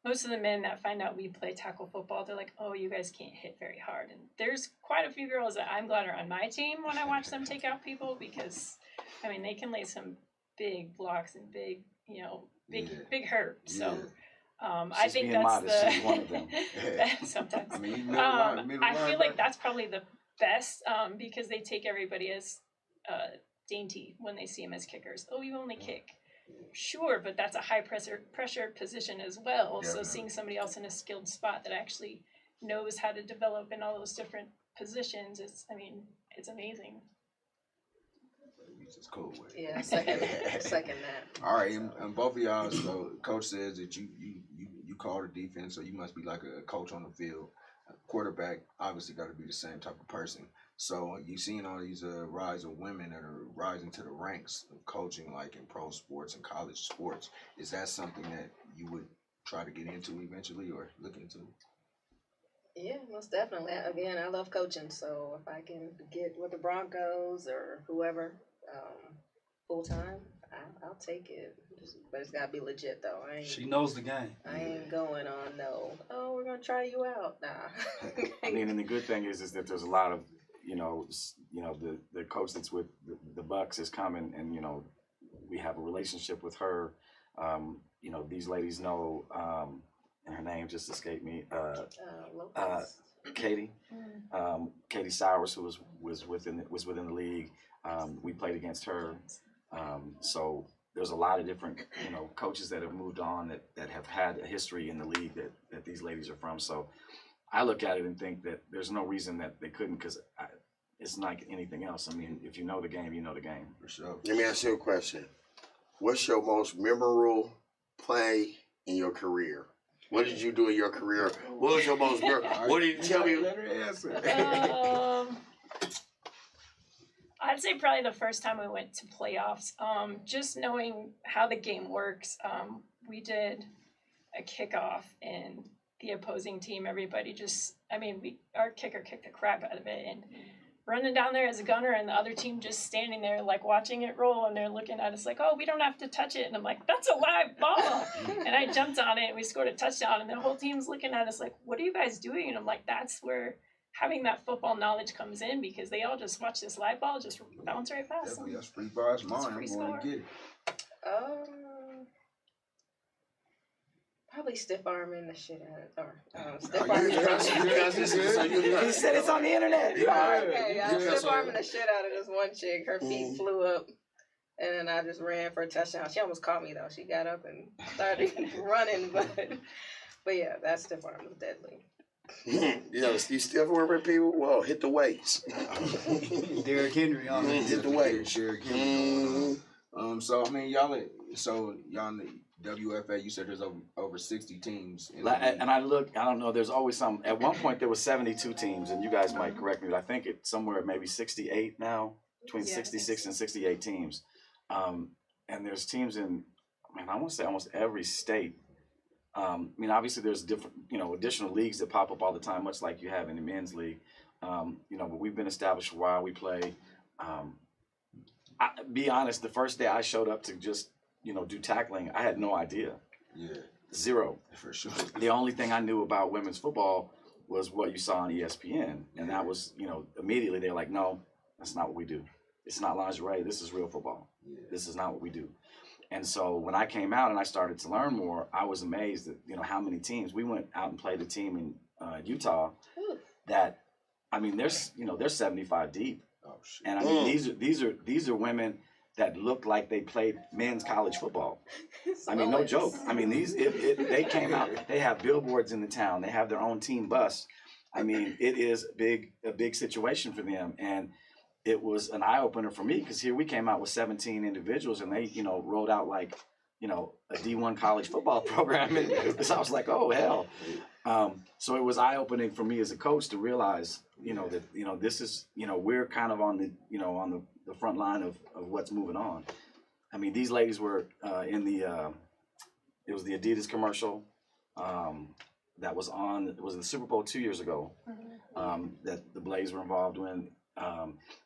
most of the men that find out we play tackle football, they're like, oh, you guys can't hit very hard. And there's quite a few girls that I'm glad are on my team when I watch them take out people, because, I mean, they can lay some big blocks and big, you know, big hurt. So I think that's modest. She's one of them. Sometimes. I mean, I feel like that's probably the best, because they take everybody as dainty when they see them as kickers. Oh, you only kick. Sure, but that's a high pressure position as well. So seeing somebody else in a skilled spot that actually knows how to develop in all those different positions, it's amazing. It's cool with it. Yeah, second that. All right, and both of y'all. So coach says that you call the defense, so you must be like a coach on the field. A quarterback obviously got to be the same type of person. So you've seen all these rise of women that are rising to the ranks of coaching, like in pro sports and college sports. Is that something that you would try to get into eventually or look into? Yeah, most definitely. Again, I love coaching, so if I can get with the Broncos or whoever full time, I'll take it. But it's gotta be legit though. She knows the game. I ain't going on no. Oh, we're gonna try you out. Nah. I mean, and the good thing is that there's a lot of the coach that's with the Bucks is coming, and you know, we have a relationship with her. You know, these ladies know, and her name just escaped me. Katie, Katie Sowers, who was within the league. We played against her. So there's a lot of different, you know, coaches that have moved on that have had a history in the league that these ladies are from. So I look at it and think that there's no reason that they couldn't, because it's not like anything else. I mean, if you know the game, you know the game. For sure. Let me ask you a question. What's your most memorable play in your career? What did you do in your career? What was your most what did you tell me? Let her answer. I'd say probably the first time we went to playoffs, just knowing how the game works. We did a kickoff, and the opposing team, everybody our kicker kicked the crap out of it, and running down there as a gunner, and the other team just standing there like watching it roll, and they're looking at us like, oh, we don't have to touch it. And I'm like, that's a live ball. And I jumped on it, and we scored a touchdown, and the whole team's looking at us like, what are you guys doing? And I'm like, that's where having that football knowledge comes in, because they all just watch this live ball just bounce right past them. That's free bars, mine. Free I'm going to get it. Probably stiff arming the shit out of or stiff You arming. He said it's on the internet. Okay, I was stiff arming the shit out of this one chick. Her feet flew up, and then I just ran for a touchdown. She almost caught me though. She got up and started running, but yeah, that stiff arm was deadly. You still remember people? Well, hit the weights. Derrick Henry on it. Hit the weights. Derrick Henry. So I mean, y'all in the WFA, you said there's over 60 teams. And I don't know, there's always some. At one point, there was 72 teams, and you guys might correct me, but I think it's somewhere maybe 68 now, between 66 and 68 teams. And there's teams in, I want to say almost every state. Obviously there's different, additional leagues that pop up all the time, much like you have in the men's league. But we've been established for a while. We play. Be honest, the first day I showed up to just, do tackling, I had no idea. Yeah. Zero. For sure. The only thing I knew about women's football was what you saw on ESPN. And that was, immediately they're like, no, that's not what we do. It's not lingerie. This is real football. Yeah. This is not what we do. And so when I came out and I started to learn more, I was amazed at, how many teams. We went out and played a team in Utah that, they're 75 deep. Oh, shit. And these are women that look like they played men's college football. No joke. They came out. They have billboards in the town. They have their own team bus. It is a big situation for them. And it was an eye opener for me because here we came out with 17 individuals and they, rolled out like, a D1 college football program. And so I was like, oh, hell. So it was eye opening for me as a coach to realize, that, this is, we're kind of on the, on the front line of what's moving on. These ladies were in the, it was the Adidas commercial that was on, it was the Super Bowl 2 years ago that the Blaze were involved in.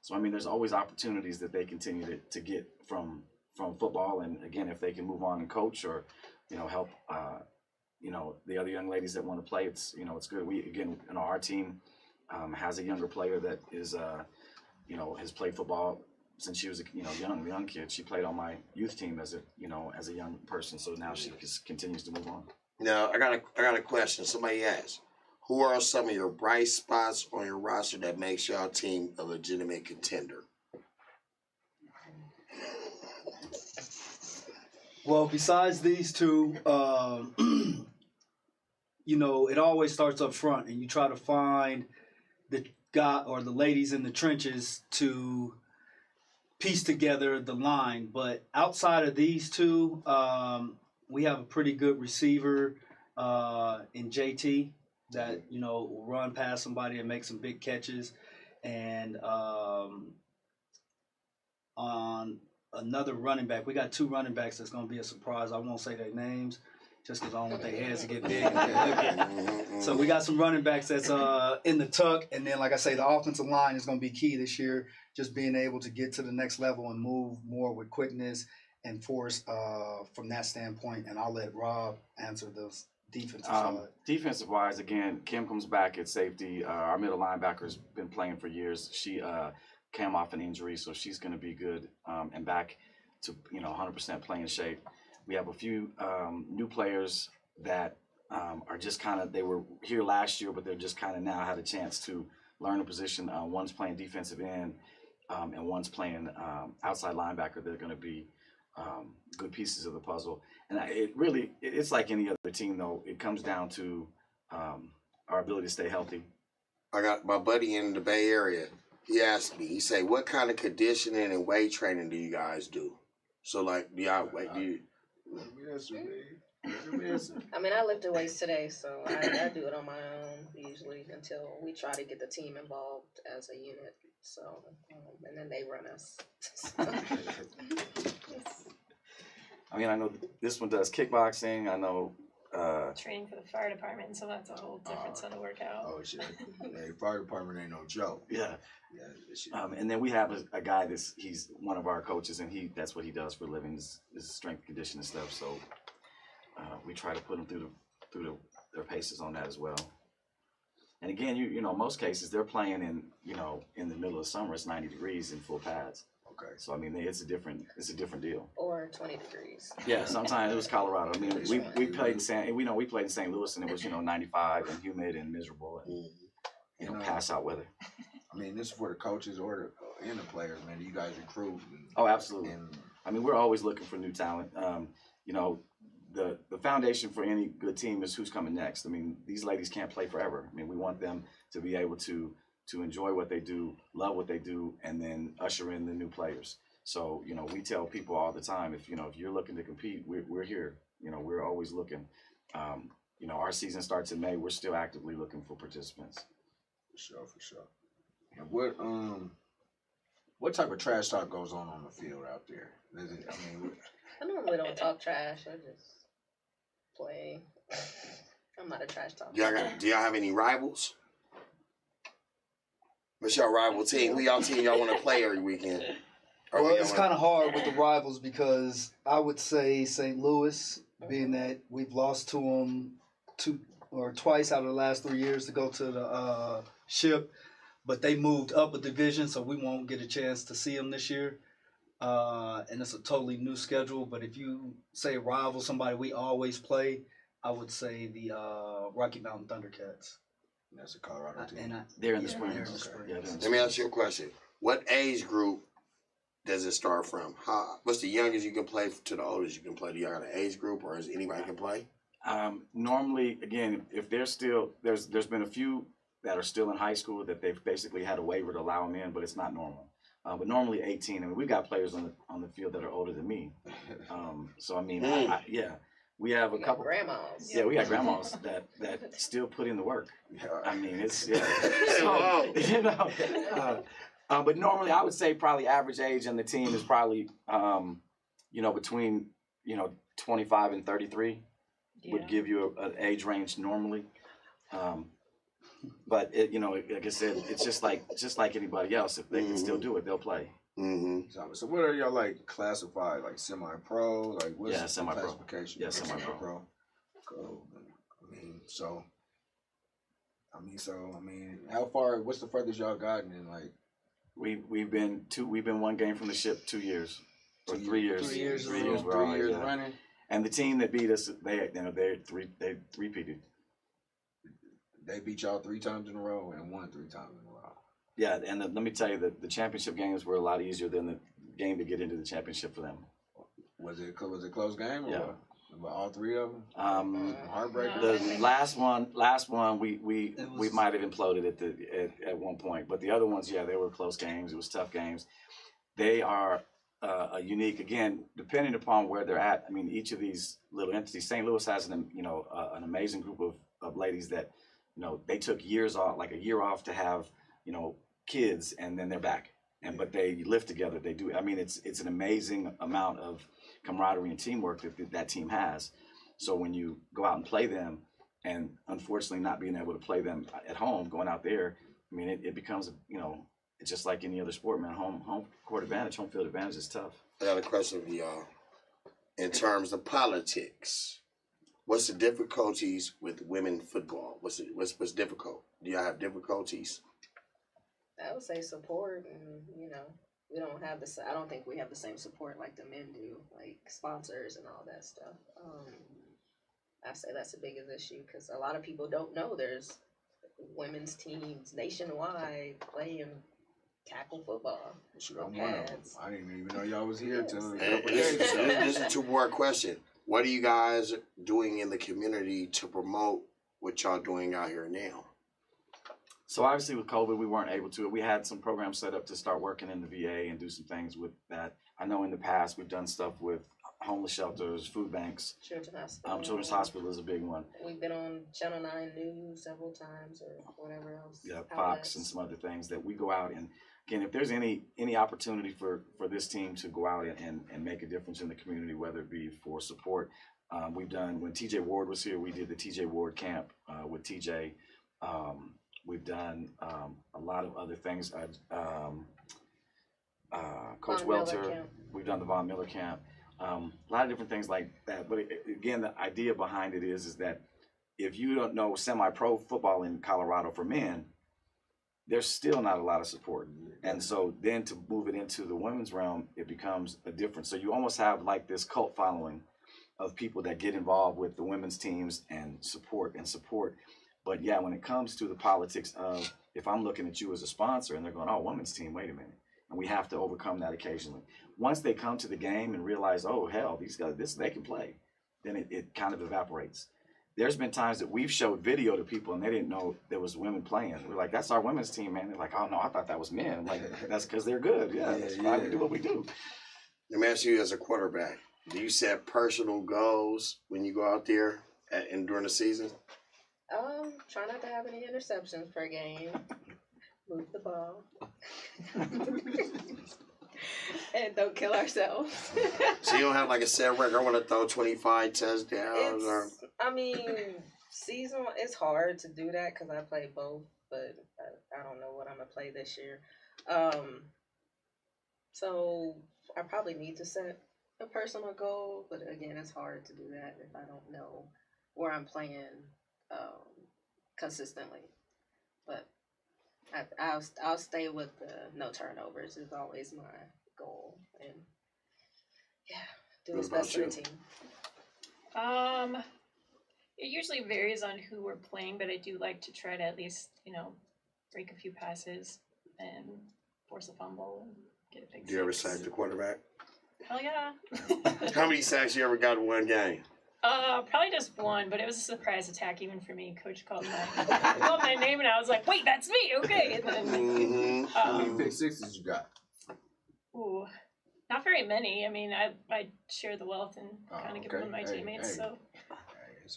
So there's always opportunities that they continue to get from football, and again, if they can move on and coach or help the other young ladies that want to play, it's it's good. We again, our team has a younger player that is has played football since she was a young kid. She played on my youth team as a young person, so now she just continues to move on. Now I got a question. Somebody asked, who are some of your bright spots on your roster that makes your team a legitimate contender? Well, besides these two, it always starts up front, and you try to find the guy or the ladies in the trenches to piece together the line. But outside of these two, we have a pretty good receiver in JT that will run past somebody and make some big catches, and on another running back, we got two running backs that's going to be a surprise. I won't say their names just because I don't want their heads to get big. So we got some running backs that's in the tuck, and then like I say, the offensive line is going to be key this year, just being able to get to the next level and move more with quickness and force from that standpoint. And I'll let Rob answer those defensive side. Defensive wise, again, Kim comes back at safety. Our middle linebacker's been playing for years. She came off an injury, so she's going to be good and back to 100% playing shape. We have a few new players that are just kind of, they were here last year, but they're just kind of now had a chance to learn a position. One's playing defensive end and one's playing outside linebacker. They're going to be good pieces of the puzzle. And it's like any other team, though. It comes down to our ability to stay healthy. I got my buddy in the Bay Area. He asked me, he said, what kind of conditioning and weight training do you guys do? So, like, do y'all, like, do you... I lifted weights today, so I do it on my own usually until we try to get the team involved as a unit. So, and then they run us. I know this one does kickboxing. I know training for the fire department, so that's a whole different set of workout. Oh shit! Hey, fire department ain't no joke. Yeah. And then we have a guy he's one of our coaches, and that's what he does for a living is strength conditioning stuff. So we try to put them through their paces on that as well. And again, most cases they're playing in the middle of summer. It's 90 degrees in full pads. Okay. So I mean, it's a different deal. Or 20 degrees. Yeah, sometimes it was Colorado. I mean, we played in we played in St. Louis, and it was 95 and humid and miserable, and pass out weather. I mean, this is for the coaches or and the players, man. You guys recruit. Oh, absolutely. I mean, we're always looking for new talent. The foundation for any good team is who's coming next. I mean, these ladies can't play forever. I mean, we want them to be able to enjoy what they do, love what they do, and then usher in the new players. So, we tell people all the time, if you're looking to compete, we're here. We're always looking. Our season starts in May. We're still actively looking for participants. For sure. And what type of trash talk goes on the field out there? I normally don't talk trash. I just play. I'm not a trash talker. Do y'all have any rivals? What's your rival team? Who y'all team y'all want to play every weekend? Well, it's kind of hard with the rivals because I would say St. Louis, being that we've lost to them twice out of the last 3 years to go to the ship, but they moved up a division, so we won't get a chance to see them this year. And it's a totally new schedule. But if you say rival, somebody we always play, I would say the Rocky Mountain Thundercats. That's a Colorado team. They're in the spring. Let me ask you a question. What age group does it start from? What's the youngest you can play to the oldest you can play? Do y'all got an age group, or is anybody can play? Normally, again, if they're still there's been a few that are still in high school that they've basically had a waiver to allow them in, but it's not normal. But normally 18. I mean, we got players on the field that are older than me. So I mean, we have a couple grandmas. Yeah, we got grandmas that still put in the work. I mean, it's So, but normally I would say probably average age on the team is probably between 25 and 33 would give you an age range normally. But like I said, it's just like anybody else. If they can still do it, they'll play. So what are y'all classified? Like semi-pro? Like what's the semi-pro classification? Yeah, semi-pro. Cool. I mean, how far? What's the furthest y'all gotten in We've been one game from the ship 2 years or 3 years. 3 years. 3 years. 3 years running. And the team that beat us, they three-peated. They beat y'all 3 times in a row and won 3 times in a row. Yeah, and let me tell you that the championship games were a lot easier than the game to get into the championship for them. Was it a close game? Yeah. Or all 3 of them? Heartbreaker. The last one, we might have imploded at one point, but the other ones, they were close games. It was tough games. They are a unique, again, depending upon where they're at. I mean, each of these little entities. St. Louis has an amazing group of ladies that they took years off, like a year off to have kids, and then they're back. But they live together. They do. I mean, it's an amazing amount of camaraderie and teamwork that team has. So when you go out and play them, and unfortunately not being able to play them at home, going out there, I mean, it becomes it's just like any other sport, man. Home court advantage, home field advantage is tough. I got a question for y'all. In terms of politics, what's the difficulties with women football? What's difficult? Do y'all have difficulties? I would say support, and we don't have this. I don't think we have the same support like the men do, like sponsors and all that stuff. I say that's the biggest issue because a lot of people don't know there's women's teams nationwide playing tackle football. Sure, I'm one of them. I didn't even know y'all was here till a couple This days ago. is a two-part question. What are you guys doing in the community to promote what y'all doing out here now? So obviously with COVID, we weren't able to. We had some programs set up to start working in the VA and do some things with that. I know in the past we've done stuff with homeless shelters, food banks. Children's Hospital. Children's Hospital is a big one. We've been on Channel 9 News several times or whatever else. Yeah, Fox and some other things that we go out and, again, if there's any opportunity for this team to go out and make a difference in the community, whether it be for support. We've done, when TJ Ward was here, we did the TJ Ward camp with TJ. We've done a lot of other things. Coach Welter, we've done the Von Miller camp. A lot of different things like that. But again, the idea behind it is that if you don't know semi-pro football in Colorado for men, there's still not a lot of support. And so then to move it into the women's realm, it becomes a difference. So you almost have like this cult following of people that get involved with the women's teams and support. But yeah, when it comes to the politics of, if I'm looking at you as a sponsor and they're going, oh, women's team, wait a minute. And we have to overcome that occasionally. Once they come to the game and realize, oh, hell, these guys, they can play, then it kind of evaporates. There's been times that we've showed video to people and they didn't know there was women playing. We're like, that's our women's team, man. They're like, oh, no, I thought that was men. I'm like, that's because they're good. Yeah, that's why we do what we do. Let me ask you, as a quarterback, do you set personal goals when you go out there and during the season? Try not to have any interceptions per game. Move the ball. And don't kill ourselves. So you don't have like a set record, I want to throw 25 touchdowns? I mean, season, it's hard to do that because I play both, but I don't know what I'm going to play this year. So I probably need to set a personal goal, but again, it's hard to do that if I don't know where I'm playing consistently. But I'll stay with the no turnovers is always my goal, and yeah, do what's best for the team. It usually varies on who we're playing, but I do like to try to at least, break a few passes and force a fumble and get a pick. Do you ever sack the quarterback? Hell yeah. How many sacks you ever got in one game? Probably just one, but it was a surprise attack even for me. Coach called my name, and I was like, "Wait, that's me." Okay. And then, How many pick sixes you got? Ooh, not very many. I mean, I share the wealth and kind of give them to my teammates. So.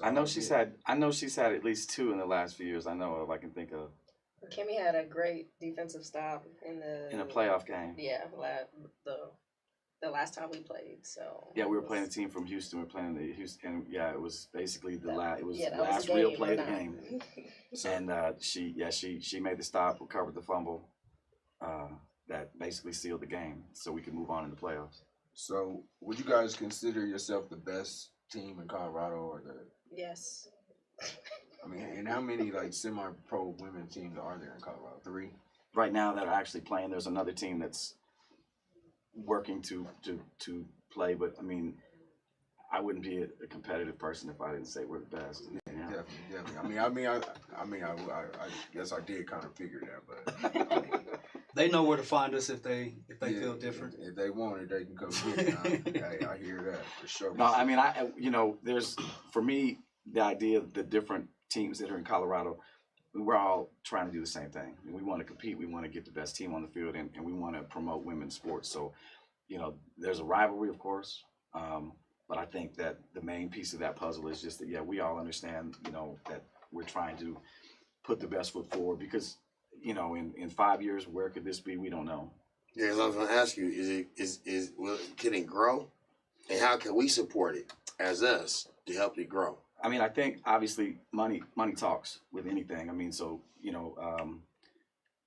I know she's had at least 2 in the last few years. I know of. I can think of. Kimmy had a great defensive stop in a playoff game. Yeah, the last time we played. So yeah, we were playing a team from Houston. We were playing the Houston, and yeah, it was basically the last was real play of the game. And she made the stop, recovered the fumble, that basically sealed the game, so we could move on in the playoffs. So, would you guys consider yourself the best team in Colorado, or the? Yes. I mean, and how many like semi-pro women teams are there in Colorado? 3. Right now that are actually playing. There's another team that's working to play, but I mean, I wouldn't be a competitive person if I didn't say we're the best. Yeah. Definitely. I guess I did kind of figure that, but they know where to find us if they feel different. If they want it, they can come get it. I hear that for sure. No, I mean, there's, for me, the idea of the different teams that are in Colorado, we're all trying to do the same thing. We want to compete. We want to get the best team on the field, and we want to promote women's sports. So, there's a rivalry, of course, but I think that the main piece of that puzzle is just that, we all understand, that we're trying to put the best foot forward because, in 5 years, where could this be? We don't know. Yeah, I was going to ask you, can it grow? And how can we support it as us to help it grow? I mean, I think obviously money talks with anything. I mean, so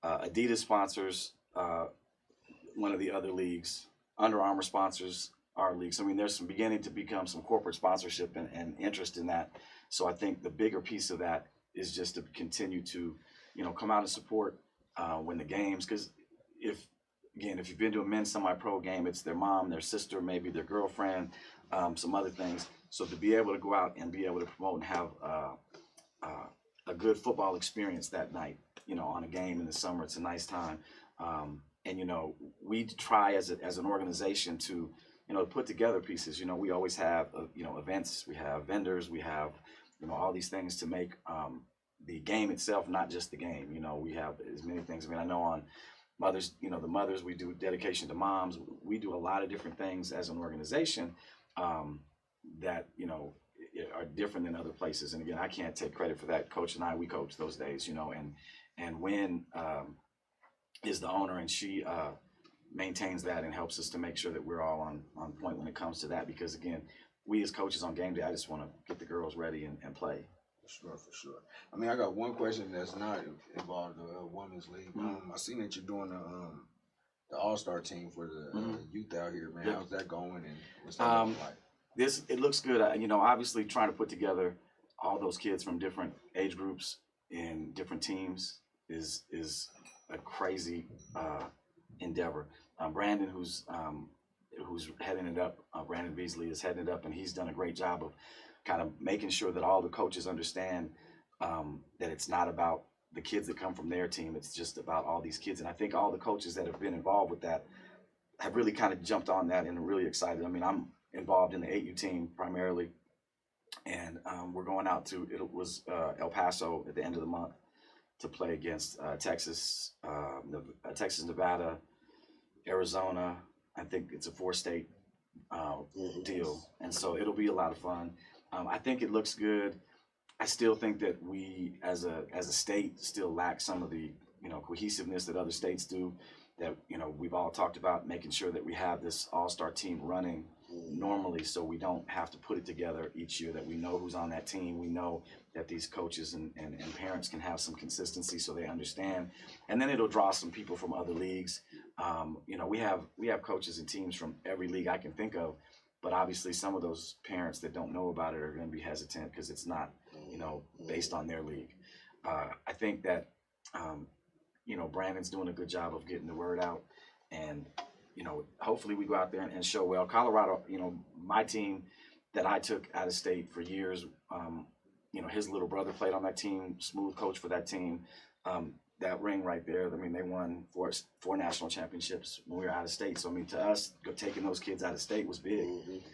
Adidas sponsors one of the other leagues. Under Armour sponsors our leagues. I mean, there's beginning to become some corporate sponsorship and interest in that. So I think the bigger piece of that is just to continue to, come out and support when the games. Because if you've been to a men's semi-pro game, it's their mom, their sister, maybe their girlfriend, some other things. So to be able to go out and be able to promote and have a good football experience that night, on a game in the summer, it's a nice time. And we try as an organization to, put together pieces. We always have, events, we have vendors, we have, all these things to make the game itself, not just the game. We have as many things. I mean, I know on mothers, the mothers, we do dedication to moms. We do a lot of different things as an organization that, are different than other places. And again, I can't take credit for that. Coach and I, we coach those days, and Wynn is the owner, and she maintains that and helps us to make sure that we're all on point when it comes to that. Because again, we as coaches on game day, I just want to get the girls ready and play. For sure. I mean, I got one question that's not involved in the women's league. I seen that you're doing the All-Star team for the youth out here, man. How's that going, and what's that looking like? It looks good. Obviously trying to put together all those kids from different age groups in different teams is a crazy endeavor. Brandon, who's heading it up, Brandon Beasley is heading it up, and he's done a great job of kind of making sure that all the coaches understand that it's not about the kids that come from their team. It's just about all these kids. And I think all the coaches that have been involved with that have really kind of jumped on that and are really excited. I mean, I'm involved in the 8U team primarily, and we're going out to, it was El Paso at the end of the month to play against Texas, Nevada, Arizona. I think it's a 4-state deal, and so it'll be a lot of fun. I think it looks good. I still think that we, as a state, still lack some of the cohesiveness that other states do. That we've all talked about making sure that we have this all-star team running normally, so we don't have to put it together each year. That we know who's on that team. We know that these coaches and parents can have some consistency, so they understand. And then it'll draw some people from other leagues. We have coaches and teams from every league I can think of. But obviously, some of those parents that don't know about it are going to be hesitant because it's not, based on their league. I think that, Brandon's doing a good job of getting the word out, and hopefully we go out there and show well. Colorado, my team that I took out of state for years, his little brother played on that team, Smooth coach for that team. That ring right there, I mean, they won four national championships when we were out of state. So, I mean, to us, taking those kids out of state was big.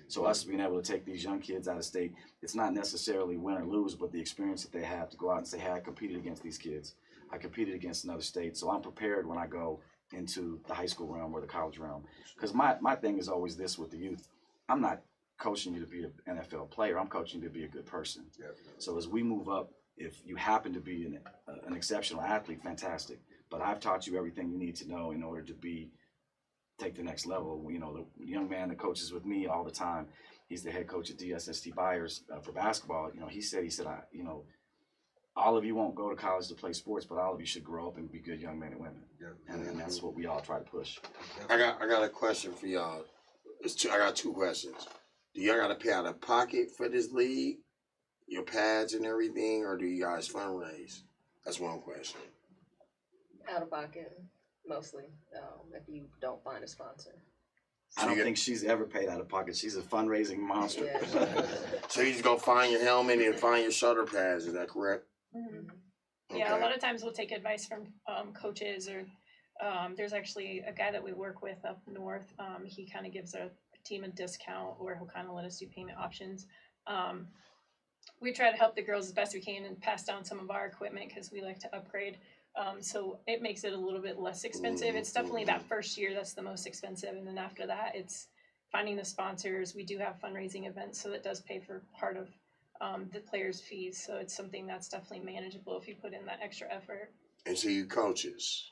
So us being able to take these young kids out of state, it's not necessarily win or lose, but the experience that they have to go out and say, hey, I competed against these kids. I competed against another state. So I'm prepared when I go into the high school realm or the college realm. Because my thing is always this with the youth. I'm not coaching you to be an NFL player. I'm coaching you to be a good person. So as we move up, if you happen to be an exceptional athlete, fantastic. But I've taught you everything you need to know in order to take the next level. The young man that coaches with me all the time, he's the head coach at DSST Byers for basketball. He said, all of you won't go to college to play sports, but all of you should grow up and be good young men and women. And that's what we all try to push. I got a question for y'all. I got 2 questions. Do y'all got to pay out of pocket for this league? Your pads and everything, or do you guys fundraise? That's one question. Out of pocket, mostly, if you don't find a sponsor. I don't think she's ever paid out of pocket. She's a fundraising monster. Yeah. So you just go find your helmet and find your shoulder pads, is that correct? Mm-hmm. Yeah, a lot of times we'll take advice from coaches, or there's actually a guy that we work with up north. He kind of gives a team a discount, or he'll kind of let us do payment options. We try to help the girls as best we can and pass down some of our equipment because we like to upgrade. So it makes it a little bit less expensive. It's definitely that first year that's the most expensive. And then after that, it's finding the sponsors. We do have fundraising events, so that does pay for part of the players' fees. So it's something that's definitely manageable if you put in that extra effort. And so you coaches,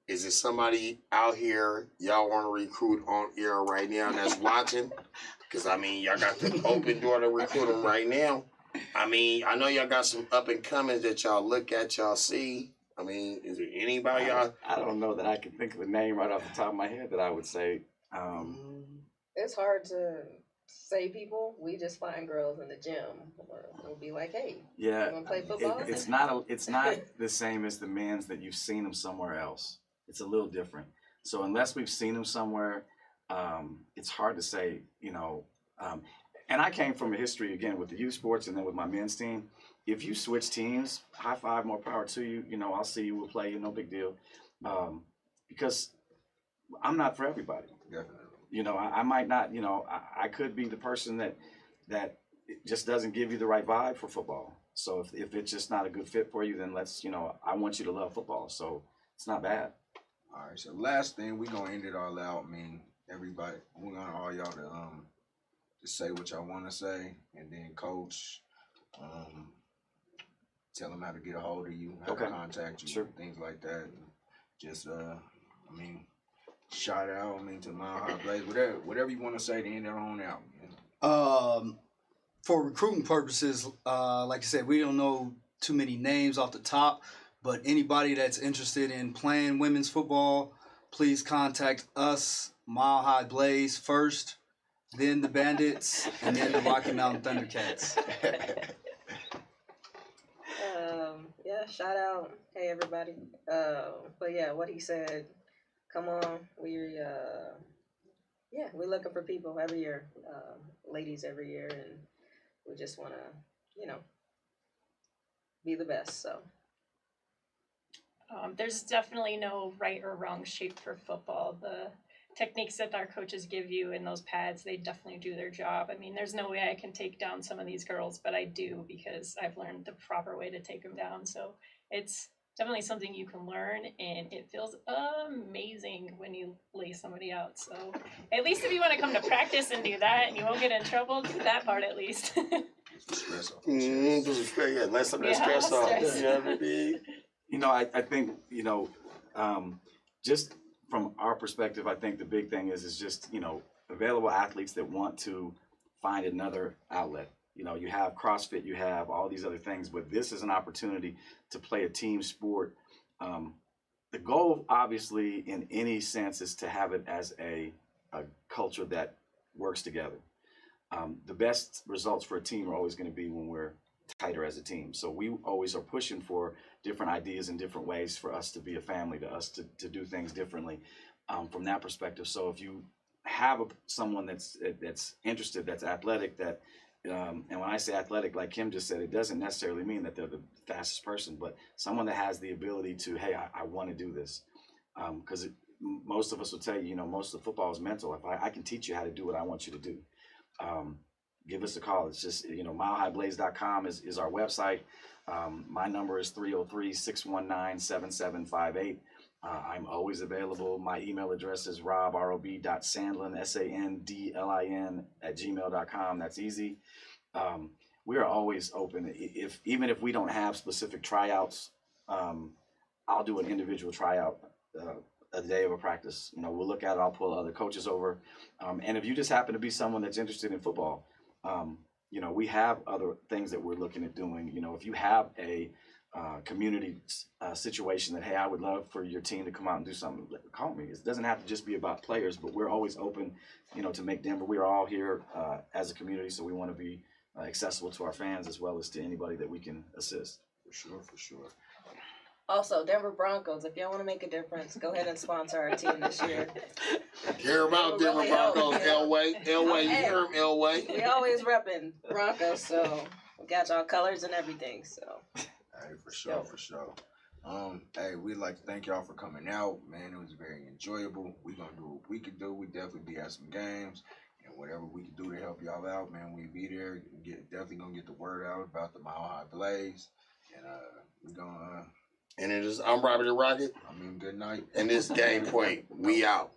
is it somebody out here y'all want to recruit on air right now that's watching? Because, I mean, y'all got the open door to recruit them right now. I mean, I know y'all got some up-and-comings that y'all look at, y'all see. I mean, is there anybody y'all? I don't know that I can think of a name right off the top of my head that I would say. It's hard to say people. We just find girls in the gym. We'll be like, hey, you want to play football? It's not the same as the men's that you've seen them somewhere else. It's a little different. So unless we've seen them somewhere, it's hard to say, and I came from a history, again, with the youth sports and then with my men's team. If you switch teams, high five, more power to you. I'll see you, we'll play you, no big deal. Because I'm not for everybody. Definitely. I might not, I could be the person that just doesn't give you the right vibe for football. So if it's just not a good fit for you, then I want you to love football. So it's not bad. All right, so last thing, we're going to end it all out. I mean, everybody, we want all y'all to say what y'all want to say, and then coach, tell them how to get a hold of you, how to contact you, sure, things like that. And just, shout out, to Mile High Blaze, whatever you want to say to end it on out. Man. For recruiting purposes, like I said, we don't know too many names off the top, but anybody that's interested in playing women's football, please contact us, Mile High Blaze first, then the Bandits, and then the Rocky Mountain Thundercats. Yeah, shout out. Hey, everybody. But yeah, what he said, come on. We're looking for people every year, ladies every year, and we just want to, be the best, so. There's definitely no right or wrong shape for football. The techniques that our coaches give you in those pads, they definitely do their job. I mean, there's no way I can take down some of these girls, but I do because I've learned the proper way to take them down. So it's definitely something you can learn, and it feels amazing when you lay somebody out. So at least if you want to come to practice and do that and you won't get in trouble, do that part at least. Let some of that stress off. Stress. You know what I mean? I think, just from our perspective, I think the big thing is just, available athletes that want to find another outlet. You have CrossFit, you have all these other things, but this is an opportunity to play a team sport. The goal, obviously, in any sense, is to have it as a culture that works together. The best results for a team are always going to be when we're tighter as a team. So we always are pushing for different ideas and different ways for us to be a family, to us to do things differently from that perspective. So if you have someone that's interested, that's athletic, and when I say athletic, like Kim just said, it doesn't necessarily mean that they're the fastest person, but someone that has the ability to, hey, I want to do this. Because most of us will tell you, most of football is mental. If I can teach you how to do what I want you to do. Give us a call. It's just, milehighblaze.com is our website. My number is 303-619-7758. I'm always available. My email address is rob.sandlin, SANDLIN @gmail.com. That's easy. We are always open. Even if we don't have specific tryouts, I'll do an individual tryout a day of a practice. We'll look at it. I'll pull other coaches over. And if you just happen to be someone that's interested in football, we have other things that we're looking at doing. If you have a community situation that, hey, I would love for your team to come out and do something, call me. It doesn't have to just be about players, but we're always open, to make Denver. We are all here as a community, so we want to be accessible to our fans as well as to anybody that we can assist. For sure. Also, Denver Broncos, if y'all want to make a difference, go ahead and sponsor our team this year. Hear about Denver really Broncos, help. Elway. You hear him, Elway. We always repping Broncos, so we got y'all colors and everything, so. Hey, for sure. Hey, we'd like to thank y'all for coming out, man. It was very enjoyable. We gonna do what we could do. We definitely be at some games, and whatever we can do to help y'all out, man, we be there. Definitely gonna get the word out about the Mile High Blaze, and we gonna. And I'm Robbie the Rocket. Good night. And this Game Point. We out.